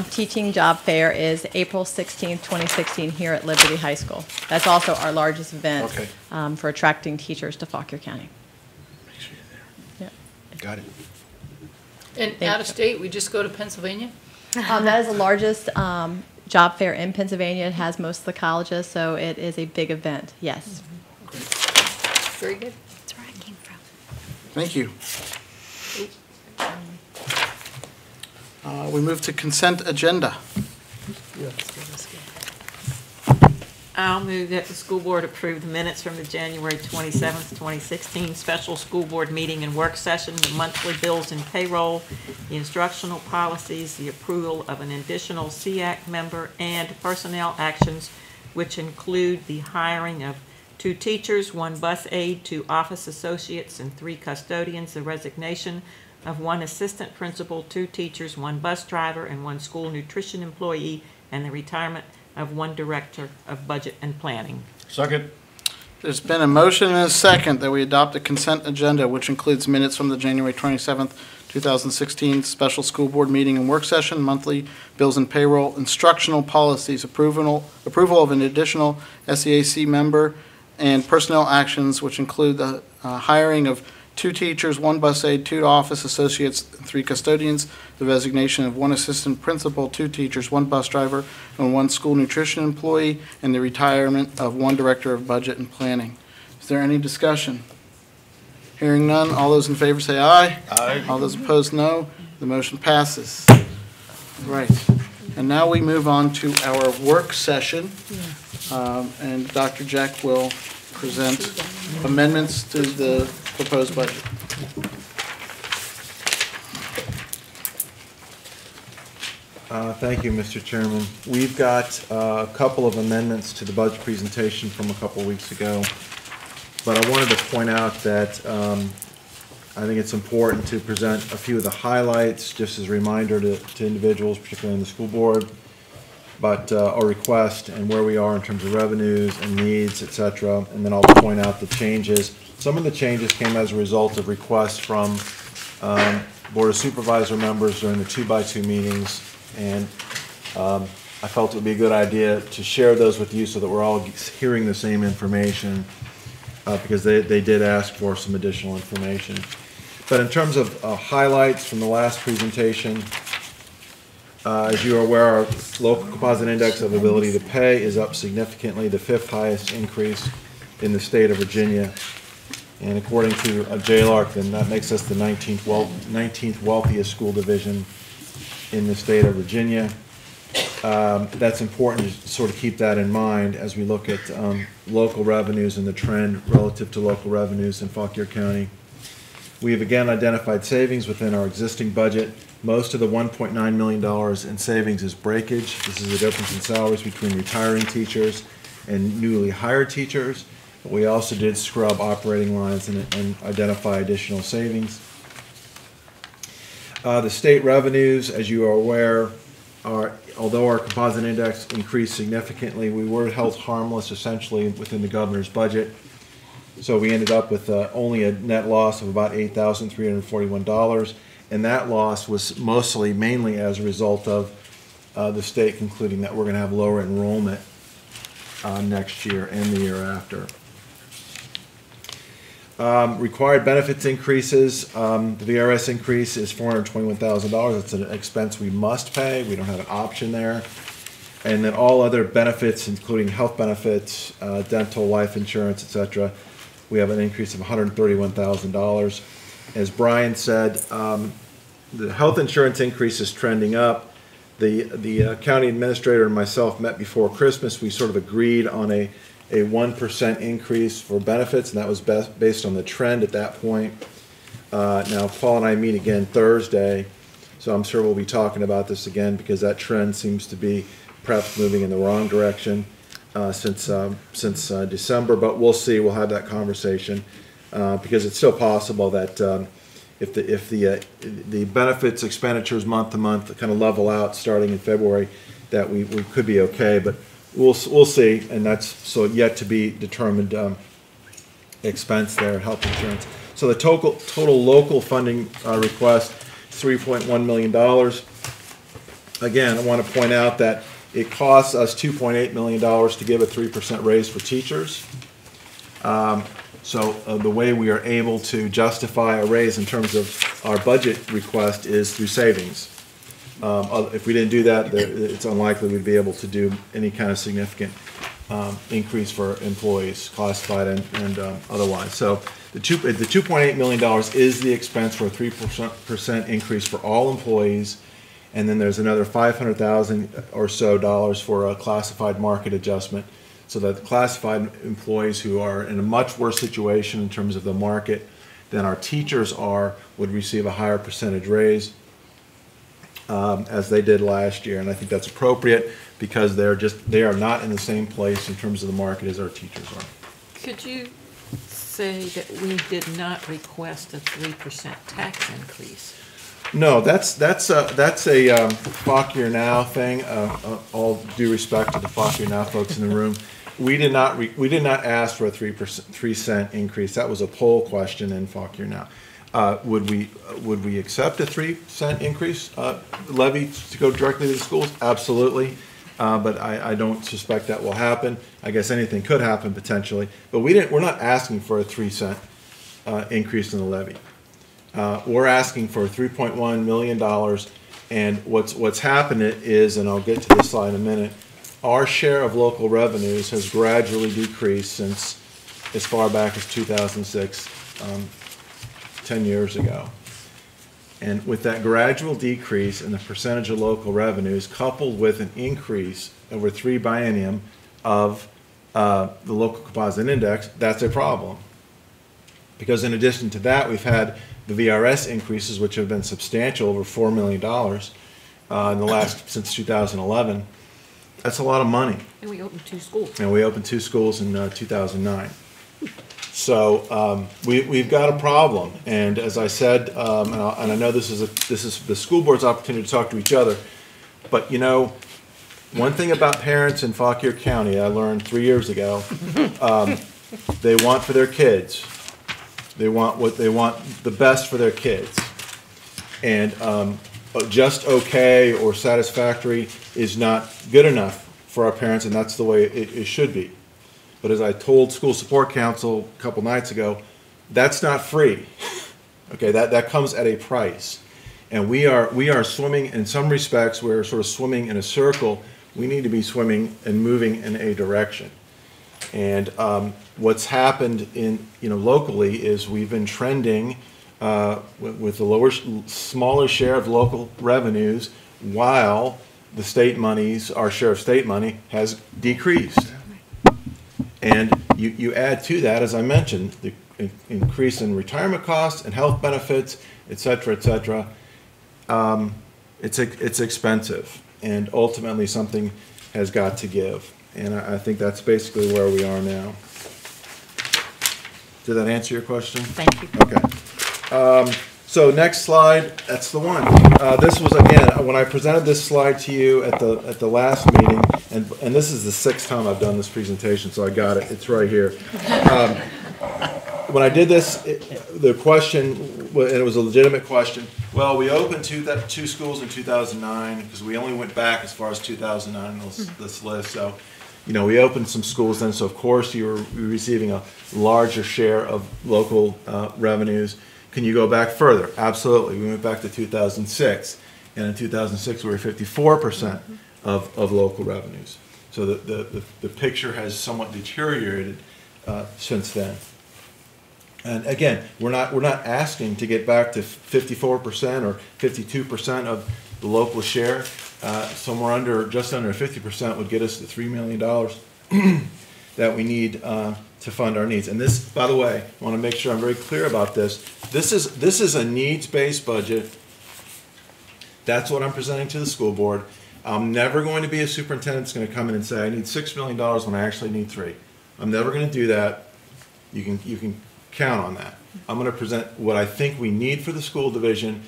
teaching job fair is April 16th, 2016 here at Liberty High School. That's also our largest event for attracting teachers to Fauquier County. Make sure you're there. Yeah. Got it. And out of state, we just go to Pennsylvania? That is the largest job fair in Pennsylvania. It has most of the colleges, so it is a big event, yes. Very good. That's where I came from. Thank you. We move to consent agenda. I'll move that the school board approve the minutes from the January 27th, 2016 special school board meeting and work session, the monthly bills and payroll, the instructional policies, the approval of an additional SEAC member, and personnel actions, which include the hiring of 2 teachers, 1 bus aide, 2 office associates, and 3 custodians, the resignation of 1 assistant principal, 2 teachers, 1 bus driver, and 1 school nutrition employee, and the retirement of 1 director of budget and planning. Second. There's been a motion and a second that we adopt a consent agenda, which includes minutes from the January 27th, 2016 special school board meeting and work session, monthly bills and payroll, instructional policies, approval of an additional SEAC member, and personnel actions, which include the hiring of 2 teachers, 1 bus aide, 2 office associates, 3 custodians, the resignation of 1 assistant principal, 2 teachers, 1 bus driver, and 1 school nutrition employee, and the retirement of 1 director of budget and planning. Is there any discussion? Hearing none, all those in favor say aye. Aye. All those opposed, no. The motion passes. Right. And now we move on to our work session. And Dr. Jack will present amendments to the proposed budget. Thank you, Mr. Chairman. We've got a couple of amendments to the budget presentation from a couple of weeks ago, but I wanted to point out that I think it's important to present a few of the highlights, just as a reminder to individuals, particularly in the school board, but a request and where we are in terms of revenues and needs, et cetera, and then I'll point out the changes. Some of the changes came as a result of requests from Board of Supervisor members during the 2x2 meetings, and I felt it would be a good idea to share those with you so that we're all hearing the same information, because they did ask for some additional information. But in terms of highlights from the last presentation, as you are aware, our local composite index of ability to pay is up significantly, the 5th highest increase in the state of Virginia. And according to JLARC, then that makes us the 19th wealthiest school division in the state of Virginia. That's important to sort of keep that in mind as we look at local revenues and the trend relative to local revenues in Fauquier County. We have again identified savings within our existing budget. Most of the $1.9 million in savings is breakage. This is the difference in salaries between retiring teachers and newly hired teachers. But we also did scrub operating lines and identify additional savings. The state revenues, as you are aware, although our composite index increased significantly, we were held harmless essentially within the governor's budget. So we ended up with only a net loss of about $8,341, and that loss was mainly as a result of the state concluding that we're going to have lower enrollment next year and the year after. Required benefits increases. The VRS increase is $421,000. That's an expense we must pay. We don't have an option there. And then all other benefits, including health benefits, dental, life insurance, etc., we have an increase of $131,000. As Brian said, the health insurance increase is trending up. The county administrator and myself met before Christmas. We sort of agreed on a 1% increase for benefits, and that was based on the trend at that point. Now, Paul and I meet again Thursday, so I'm sure we'll be talking about this again because that trend seems to be perhaps moving in the wrong direction since December, but we'll see. We'll have that conversation because it's still possible that if the benefits expenditures month to month kind of level out starting in February, that we could be okay, but we'll see, and that's so yet to be determined expense there, health insurance. So the total local funding request is $3.1 million. Again, I want to point out that it costs us $2.8 million to give a 3% raise for teachers. So the way we are able to justify a raise in terms of our budget request is through savings. If we didn't do that, it's unlikely we'd be able to do any kind of significant increase for employees, classified and otherwise. So the $2.8 million is the expense for a 3% increase for all employees, and then there's another $500,000 or so dollars for a classified market adjustment, so that the classified employees who are in a much worse situation in terms of the market than our teachers are would receive a higher percentage raise. As they did last year, and I think that's appropriate because they are not in the same place in terms of the market as our teachers are. Could you say that we did not request a 3% tax increase? No, that's a Fauquier Now thing. All due respect to the Fauquier Now folks in the room, we did not ask for a 3% increase. That was a poll question in Fauquier Now. Would we accept a 3% increase levy to go directly to the schools? Absolutely, but I don't suspect that will happen. I guess anything could happen potentially, but we're not asking for a 3-cent increase in the levy. We're asking for $3.1 million, and what's happened is, and I'll get to this slide in a minute, our share of local revenues has gradually decreased since as far back as 2006. 10 years ago. And with that gradual decrease in the percentage of local revenues, coupled with an increase over 3 biennium of the local composite index, that's a problem. Because in addition to that, we've had the VRS increases, which have been substantial, over $4 million in the last, since 2011. That's a lot of money. And we opened 2 schools. And we opened 2 schools in 2009. So we've got a problem. And as I said, and I know this is the school board's opportunity to talk to each other, but you know, one thing about parents in Fauquier County I learned 3 years ago, they want for their kids. They want the best for their kids. And just okay or satisfactory is not good enough for our parents, and that's the way it should be. But as I told School Support Council a couple nights ago, that's not free. Okay, that comes at a price. And we are swimming, in some respects, we're sort of swimming in a circle. We need to be swimming and moving in a direction. And what's happened locally is we've been trending with a smaller share of local revenues, while the state monies, our share of state money, has decreased. And you add to that, as I mentioned, the increase in retirement costs and health benefits, et cetera, et cetera. It's expensive, and ultimately something has got to give. And I think that's basically where we are now. Did that answer your question? Thank you. Okay. So next slide, that's the one. This was, again, when I presented this slide to you at the last meeting, and this is the 6th time I've done this presentation, so I got it. It's right here. When I did this, the question, and it was a legitimate question, well, we opened 2 schools in 2009 because we only went back as far as 2009 in this list. So, you know, we opened some schools then, so of course you were receiving a larger share of local revenues. Can you go back further? Absolutely. We went back to 2006, and in 2006 we were 54% of local revenues. So the picture has somewhat deteriorated since then. And again, we're not asking to get back to 54% or 52% of the local share. Somewhere just under 50% would get us the $3 million that we need to fund our needs. And this, by the way, I want to make sure I'm very clear about this. This is a needs-based budget. That's what I'm presenting to the school board. I'm never going to be a superintendent that's going to come in and say, I need $6 million when I actually need 3. I'm never going to do that. You can count on that. I'm going to present what I think we need for the school division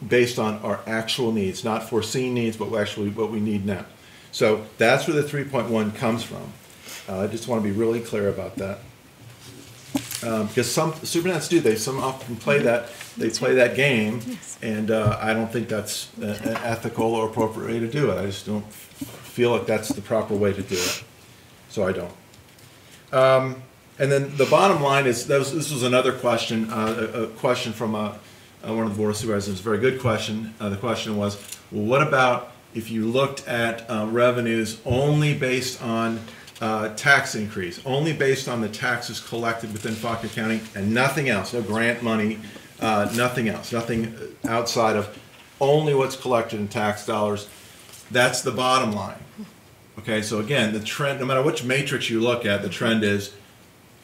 based on our actual needs, not foreseen needs, but actually what we need now. So that's where the 3.1 comes from. I just want to be really clear about that. Because some superintendents do, they often play that game, and I don't think that's an ethical or appropriate way to do it. I just don't feel like that's the proper way to do it. So I don't. And then the bottom line is, this was another question, a question from one of the board of supervisors. It was a very good question. The question was, well, what about if you looked at revenues only based on tax increase, only based on the taxes collected within Fauquier County and nothing else, no grant money, nothing else, nothing outside of only what's collected in tax dollars? That's the bottom line. Okay, so again, the trend, no matter which matrix you look at, the trend is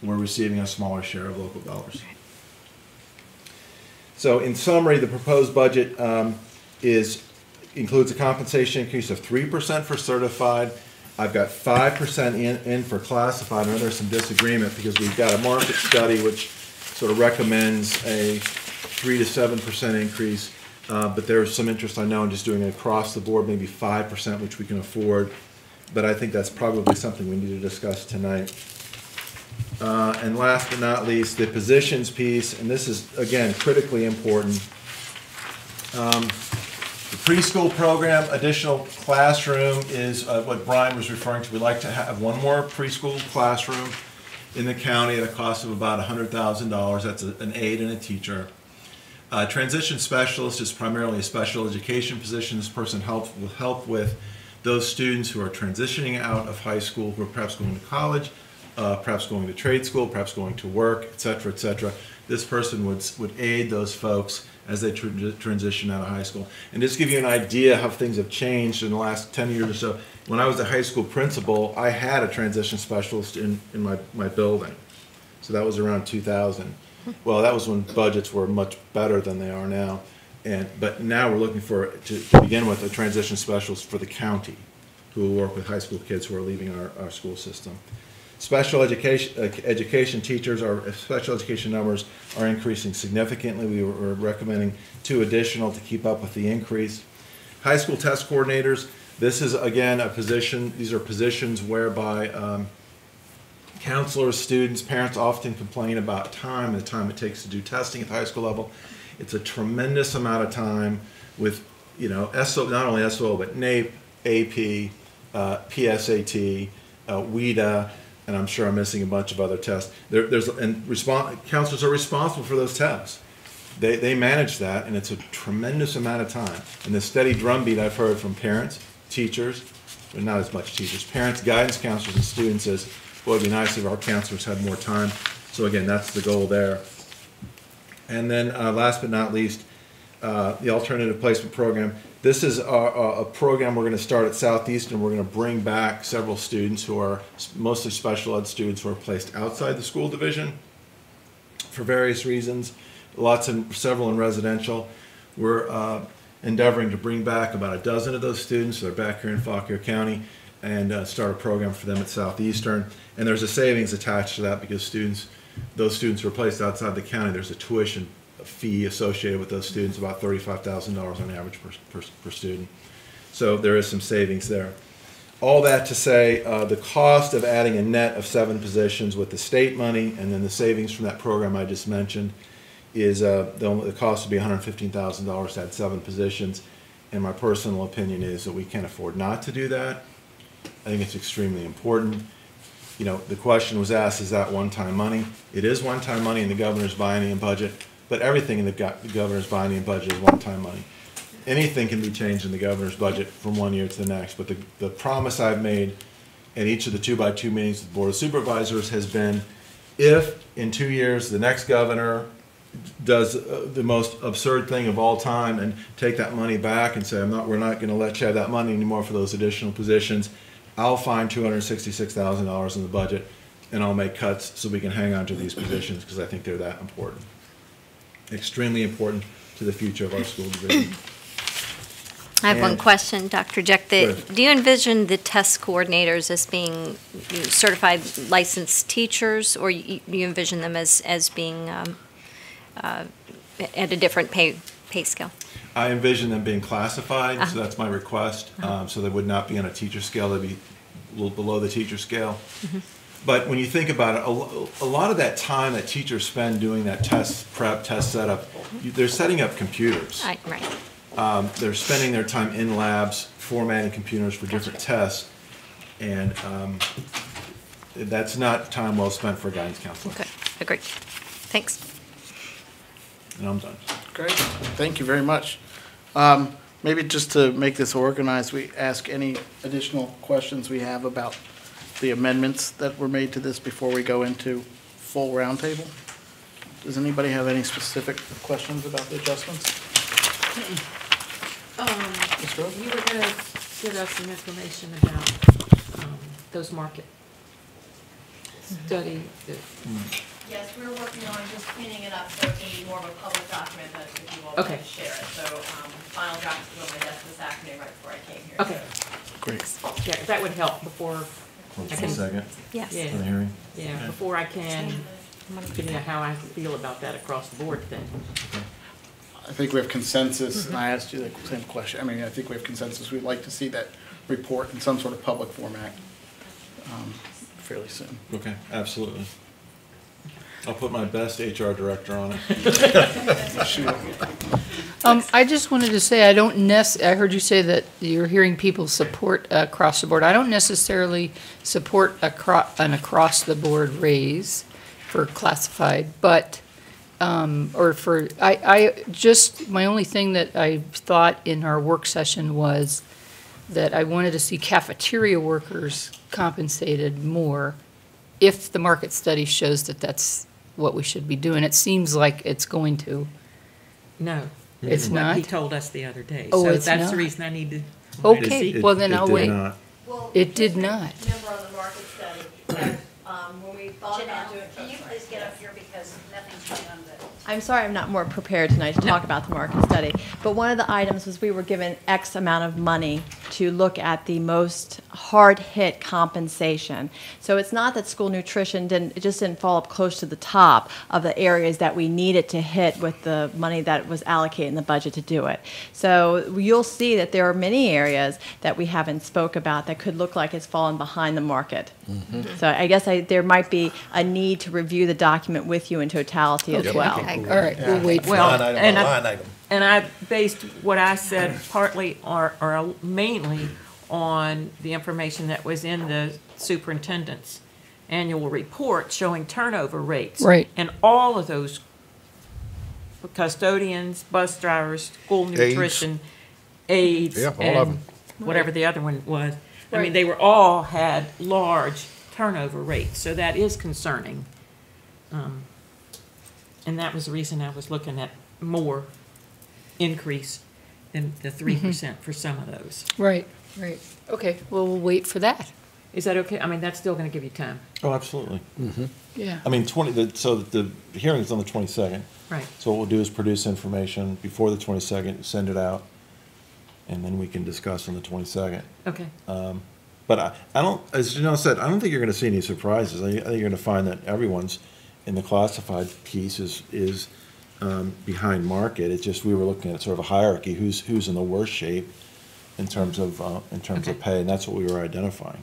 we're receiving a smaller share of local dollars. So in summary, the proposed budget includes a compensation increase of 3% for certified. I've got 5% in for classified. I know there's some disagreement because we've got a market study which sort of recommends a 3 to 7% increase, but there's some interest, I know, in just doing it across the board, maybe 5%, which we can afford. But I think that's probably something we need to discuss tonight. And last but not least, the positions piece, and this is, again, critically important. The preschool program, additional classroom is what Brian was referring to. We'd like to have one more preschool classroom in the county at a cost of about $100,000. That's an aide and a teacher. Transition specialist is primarily a special education position. This person will help with those students who are transitioning out of high school, who are perhaps going to college, perhaps going to trade school, perhaps going to work, et cetera, et cetera. This person would aid those folks as they transition out of high school. And just to give you an idea how things have changed in the last 10 years or so, when I was a high school principal, I had a transition specialist in my building. So that was around 2000. Well, that was when budgets were much better than they are now. But now we're looking to begin with, a transition specialist for the county who will work with high school kids who are leaving our school system. Special education teachers, our special education numbers are increasing significantly. We were recommending 2 additional to keep up with the increase. High school test coordinators, this is again a position, these are positions whereby counselors, students, parents often complain about time, the time it takes to do testing at the high school level. It's a tremendous amount of time with, not only SO, but NAEP, AP, PSAT, WIDA, and I'm sure I'm missing a bunch of other tests. Counselors are responsible for those tests. They manage that, and it's a tremendous amount of time. And the steady drumbeat I've heard from parents, teachers, but not as much teachers, parents, guidance counselors, and students is, boy, it'd be nice if our counselors had more time. So again, that's the goal there. And then last but not least, the alternative placement program. This is a program we're going to start at Southeastern. We're going to bring back several students who are mostly special ed students who are placed outside the school division for various reasons. Several in residential. We're endeavoring to bring back about a dozen of those students. They're back here in Fauquier County, and start a program for them at Southeastern. And there's a savings attached to that because those students who are placed outside the county, there's a tuition fee associated with those students, about $35,000 on average per student. So there is some savings there. All that to say, the cost of adding a net of 7 positions with the state money and then the savings from that program I just mentioned is the cost would be $115,000 to add 7 positions. And my personal opinion is that we can't afford not to do that. I think it's extremely important. The question was asked, is that one-time money? It is one-time money in the governor's biennium budget, but everything in the governor's biennium budget is one-time money. Anything can be changed in the governor's budget from one year to the next, but the promise I've made at each of the 2x2 meetings with the Board of Supervisors has been, if in 2 years the next governor does the most absurd thing of all time and take that money back and say, we're not going to let you have that money anymore for those additional positions, I'll find $266,000 in the budget, and I'll make cuts so we can hang on to these positions because I think they're that important. Extremely important to the future of our school division. I have one question, Dr. Jeck. Do you envision the test coordinators as being certified licensed teachers, or you envision them as being at a different pay scale? I envision them being classified, so that's my request. So they would not be on a teacher scale, they'd be a little below the teacher scale. But when you think about it, a lot of that time that teachers spend doing that test prep, test setup, they're setting up computers. Right. They're spending their time in labs, formatting computers for different tests, and that's not time well spent for a guidance counselor. Okay, agreed. Thanks. And I'm done. Great, thank you very much. Maybe just to make this organized, we ask any additional questions we have about the amendments that were made to this before we go into full roundtable. Does anybody have any specific questions about the adjustments? You were going to give us some information about those market study. Yes, we're working on just cleaning it up so it can be more of a public document that if you all want to share it. So final draft is on my desk this afternoon right before I came here. Okay. Great. Yeah, that would help before I can. Second. Yes. Yeah. For the hearing. Yeah, before I can figure out how I feel about that across the board then. I think we have consensus, and I asked you the same question. I think we have consensus. We'd like to see that report in some sort of public format fairly soon. Okay, absolutely. I'll put my best HR director on it. I just wanted to say, I heard you say that you're hearing people support across the board. I don't necessarily support an across-the-board raise for classified, but, I just, my only thing that I thought in our work session was that I wanted to see cafeteria workers compensated more if the market study shows that that's what we should be doing. It seems like it's going to. No. It's What not? he told us the other day. Oh, So it's that's not? the reason I need to. Okay, well then I'll wait. Well, It did not. Member on the market study, that, when we thought about doing. Can you please get up here because nothing's been done but. I'm sorry I'm not more prepared tonight to talk about the market study, but one of the items was we were given X amount of money to look at the most hard-hit compensation. So it's not that school nutrition just didn't fall up close to the top of the areas that we needed to hit with the money that was allocated in the budget to do it. So you'll see that there are many areas that we haven't spoke about that could look like it's fallen behind the market. So I guess there might be a need to review the document with you in totality as well. All right, we'll wait for Well, that. and I based what I said partly or mainly on the information that was in the superintendent's annual report showing turnover rates. Right. And all of those custodians, bus drivers, school nutrition, aides, Yeah, all of and them. whatever the other one was. I Right. mean, they were all had large turnover rates, so that is concerning. And that was the reason I was looking at more increase than the 3% for some of those. Right, right. Okay, well, we'll wait for that. Is that okay? I mean, that's still gonna give you time. Oh, absolutely. Yeah. I mean, so the hearing's on the 22nd. Right. So what we'll do is produce information before the 22nd, send it out, and then we can discuss on the 22nd. Okay. But I don't, as Janelle said, I don't think you're gonna see any surprises. I think you're gonna find that everyone's in the classified piece is behind market. It's just we were looking at sort of a hierarchy, who's in the worst shape in terms of pay, and that's what we were identifying.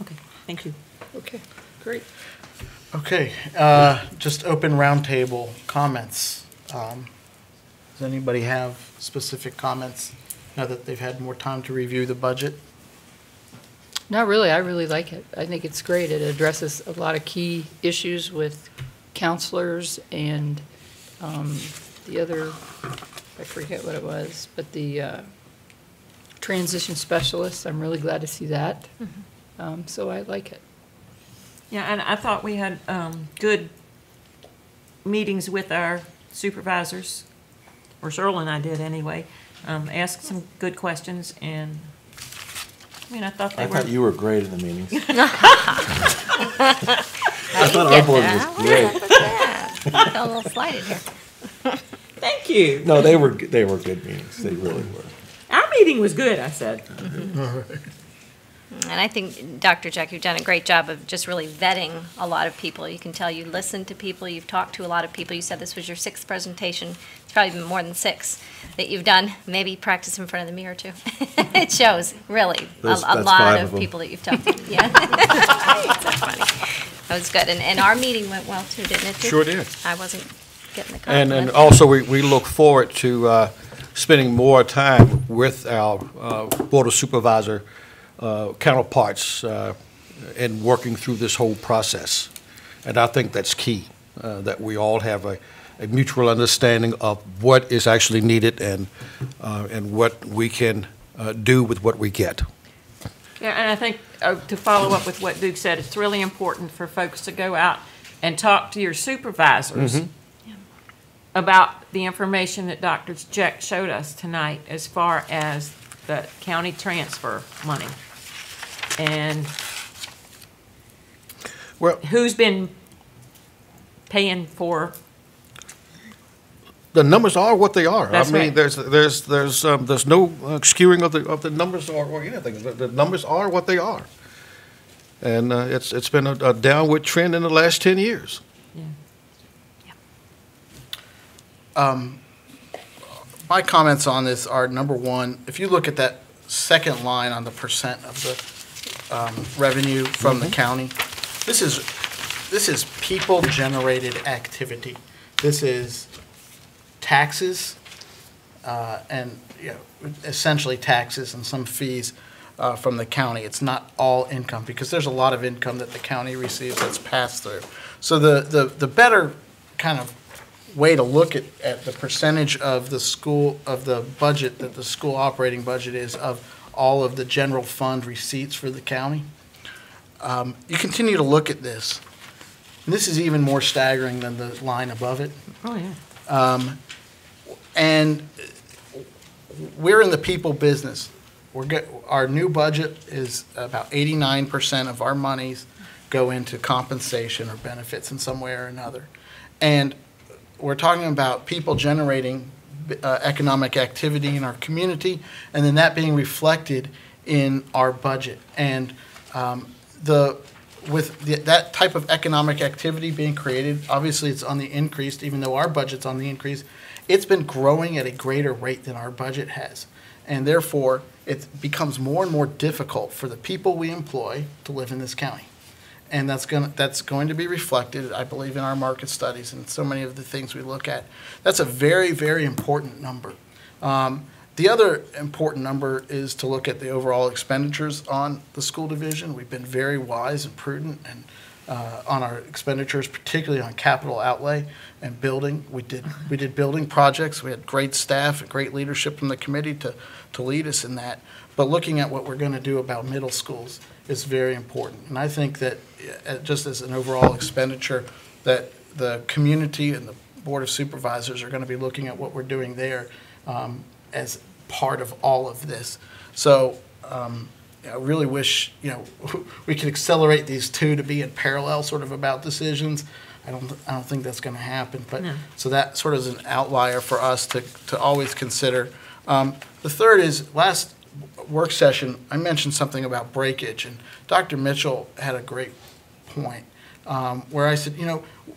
Okay, thank you. Okay, great. Okay, just open roundtable comments. Does anybody have specific comments now that they've had more time to review the budget? Not really, I really like it. I think it's great. It addresses a lot of key issues with counselors and the other, I forget what it was, but the transition specialists. I'm really glad to see that. So I like it. Yeah, and I thought we had good meetings with our supervisors, or Cheryl and I did anyway. Asked some good questions, and I mean, I thought they were. I thought you were great in the meetings. I thought our board was great. I felt a little slighted here. Thank you. No, they were good meetings. They really were. Our meeting was good, I said. And I think, Dr. Jack, you've done a great job of just really vetting a lot of people. You can tell you listened to people, you've talked to a lot of people. You said this was your 6th presentation. It's probably been more than 6 that you've done. Maybe practice in front of the mirror, too. It shows, really, a lot of people that you've talked to. Yeah. That's so funny. That was good. And our meeting went well, too, didn't it? Sure did. I wasn't getting the And compliment. also, we look forward to spending more time with our Board of Supervisor counterparts in working through this whole process. And I think that's key, that we all have a mutual understanding of what is actually needed and what we can do with what we get. Yeah, and I think to follow up with what Duke said, it's really important for folks to go out and talk to your supervisors about the information that Dr. Jack showed us tonight as far as the county transfer money. And who's been paying for? The numbers are what they are. That's I mean, right. there's no skewing of the numbers or anything. The numbers are what they are, and it's been a downward trend in the last 10 years. My comments on this are, number one, if you look at that second line on the percent of the revenue from the county, this is people-generated activity. This is taxes and essentially taxes and some fees from the county. It's not all income, because there's a lot of income that the county receives that's passed through. So the better kind of way to look at the percentage of the school, of the budget, that the school operating budget is of all of the general fund receipts for the county. you continue to look at this. And this is even more staggering than the line above it. Oh, yeah. And we're in the people business. Our new budget is about 89% of our monies go into compensation or benefits in some way or another. And we're talking about people generating economic activity in our community, and then that being reflected in our budget. And that type of economic activity being created, obviously it's on the increase, even though our budget's on the increase, it's been growing at a greater rate than our budget has. And therefore, it becomes more and more difficult for the people we employ to live in this county. And that's going to be reflected, I believe, in our market studies and so many of the things we look at. That's a very, very important number. The other important number is to look at the overall expenditures on the school division. We've been very wise and prudent and on our expenditures, particularly on capital outlay and building. We did building projects. We had great staff and great leadership from the committee to lead us in that. But looking at what we're going to do about middle schools is very important. And I think that just as an overall expenditure, that the community and the Board of Supervisors are going to be looking at what we're doing there as part of all of this. So I really wish, we could accelerate these two to be in parallel sort of about decisions. I don't think that's going to happen. But so that sort of is an outlier for us to always consider. The third is, last work session, I mentioned something about breakage, and Dr. Mitchell had a great point where I said,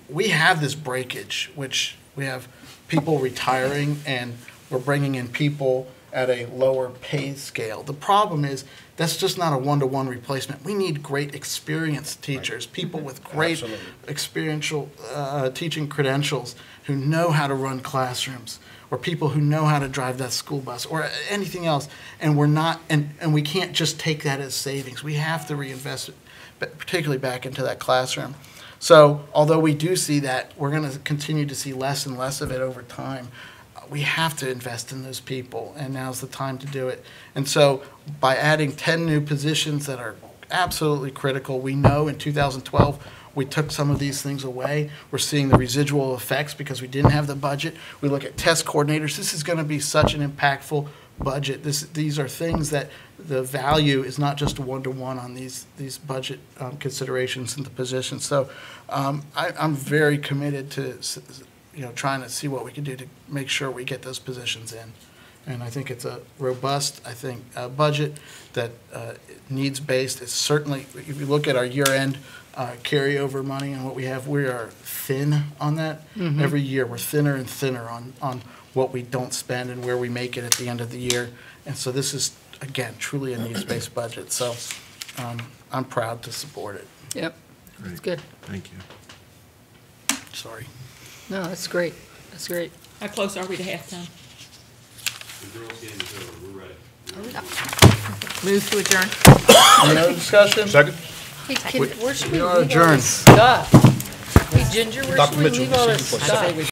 we have this breakage, which we have people retiring and we're bringing in people at a lower pay scale. The problem is that's just not a one-to-one replacement. We need great experienced teachers, people with great experiential teaching credentials who know how to run classrooms, or people who know how to drive that school bus, or anything else. And we're not, and we can't just take that as savings. We have to reinvest it, particularly back into that classroom. So although we do see that, we're going to continue to see less and less of it over time. We have to invest in those people, and now's the time to do it. And so by adding 10 new positions that are absolutely critical, we know in 2012 we took some of these things away. We're seeing the residual effects because we didn't have the budget. We look at test coordinators. This is going to be such an impactful budget. These are things that the value is not just a one-to-one on these budget considerations and the positions. So I'm very committed to trying to see what we can do to make sure we get those positions in. And I think it's a robust, budget that needs-based. It's certainly, if you look at our year-end carryover money and what we have, we are thin on that. Mhm. Every year, we're thinner and thinner on what we don't spend and where we make it at the end of the year. And so this is, again, truly a needs-based budget. So I'm proud to support it. Yep, that's good. Thank you. Sorry. No, that's great. That's great. How close are we to halftime? The girls' game is over, we're ready. Move to adjourn. Any other discussion? Second. Hey, where should we We leave are all adjourned. this stuff? Hey, Ginger, where Dr. should we Mitchell, leave all you this see the stuff?